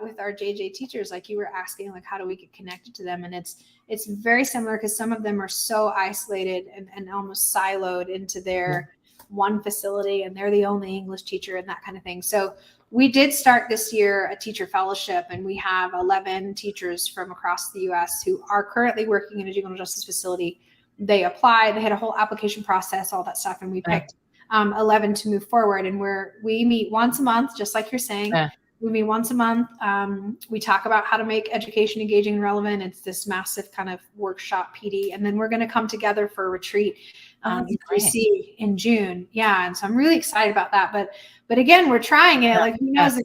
S2: with our JJ teachers, like you were asking, like how do we get connected to them, and it's very similar because some of them are so isolated and almost siloed into their one facility, and they're the only English teacher and that kind of thing. So we did start this year a teacher fellowship, and we have 11 teachers from across the U.S. who are currently working in a juvenile justice facility. They applied, they had a whole application process, all that stuff, and we picked 11 to move forward. And we meet once a month, just like you're saying. Yeah. We meet once a month. We talk about how to make education engaging and relevant. It's this massive kind of workshop PD. And then we're going to come together for a retreat in DC in June. Yeah. And so I'm really excited about that. But again, we're trying it. Like, who knows,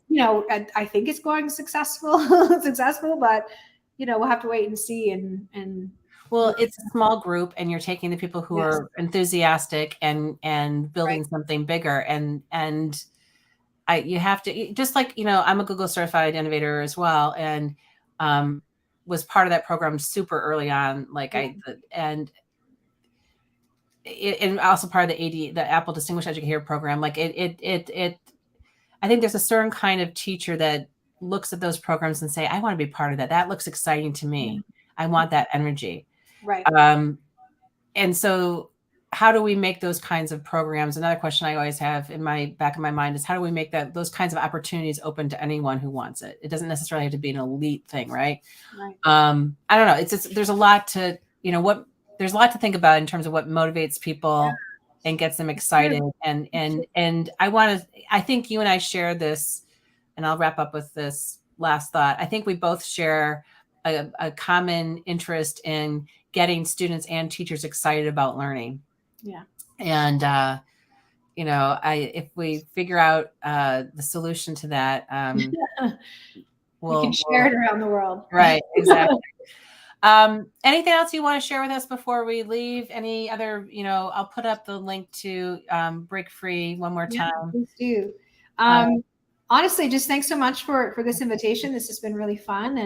S2: I think it's going successful, but we'll have to wait and see. And
S1: well, it's a small group, and you're taking the people who are enthusiastic and building something bigger. And you have to, just like, I'm a Google Certified Innovator as well, and was part of that program super early on. And also part of the Apple Distinguished Educator program. Like I think there's a certain kind of teacher that looks at those programs and say, I want to be part of that. That looks exciting to me. I want that energy. Right. And so how do we make those kinds of programs? Another question I always have in my back of my mind is, how do we make those kinds of opportunities open to anyone who wants it? It doesn't necessarily have to be an elite thing, right? I don't know. There's a lot to, there's a lot to think about in terms of what motivates people and gets them excited. And I think you and I share this, and I'll wrap up with this last thought. I think we both share a common interest in getting students and teachers excited about learning. Yeah. And, if we figure out the solution to that,
S2: we can share it around the world.
S1: Right. Exactly. Anything else you want to share with us before we leave? Any other, I'll put up the link to BreakFree one more time.
S2: Please do. Honestly, just thanks so much for this invitation. This has been really fun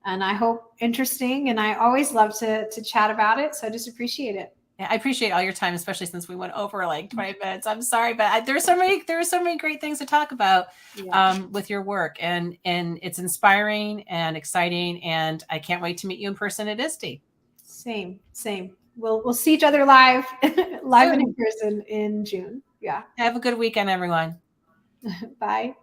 S2: and I hope interesting. And I always love to chat about it. So I just appreciate it.
S1: Yeah, I appreciate all your time, especially since we went over like 20 minutes. I'm sorry, but there are so many great things to talk about with your work, and it's inspiring and exciting, and I can't wait to meet you in person at ISTE.
S2: Same. We'll see each other live and in person in June. Yeah.
S1: Have a good weekend, everyone.
S2: Bye.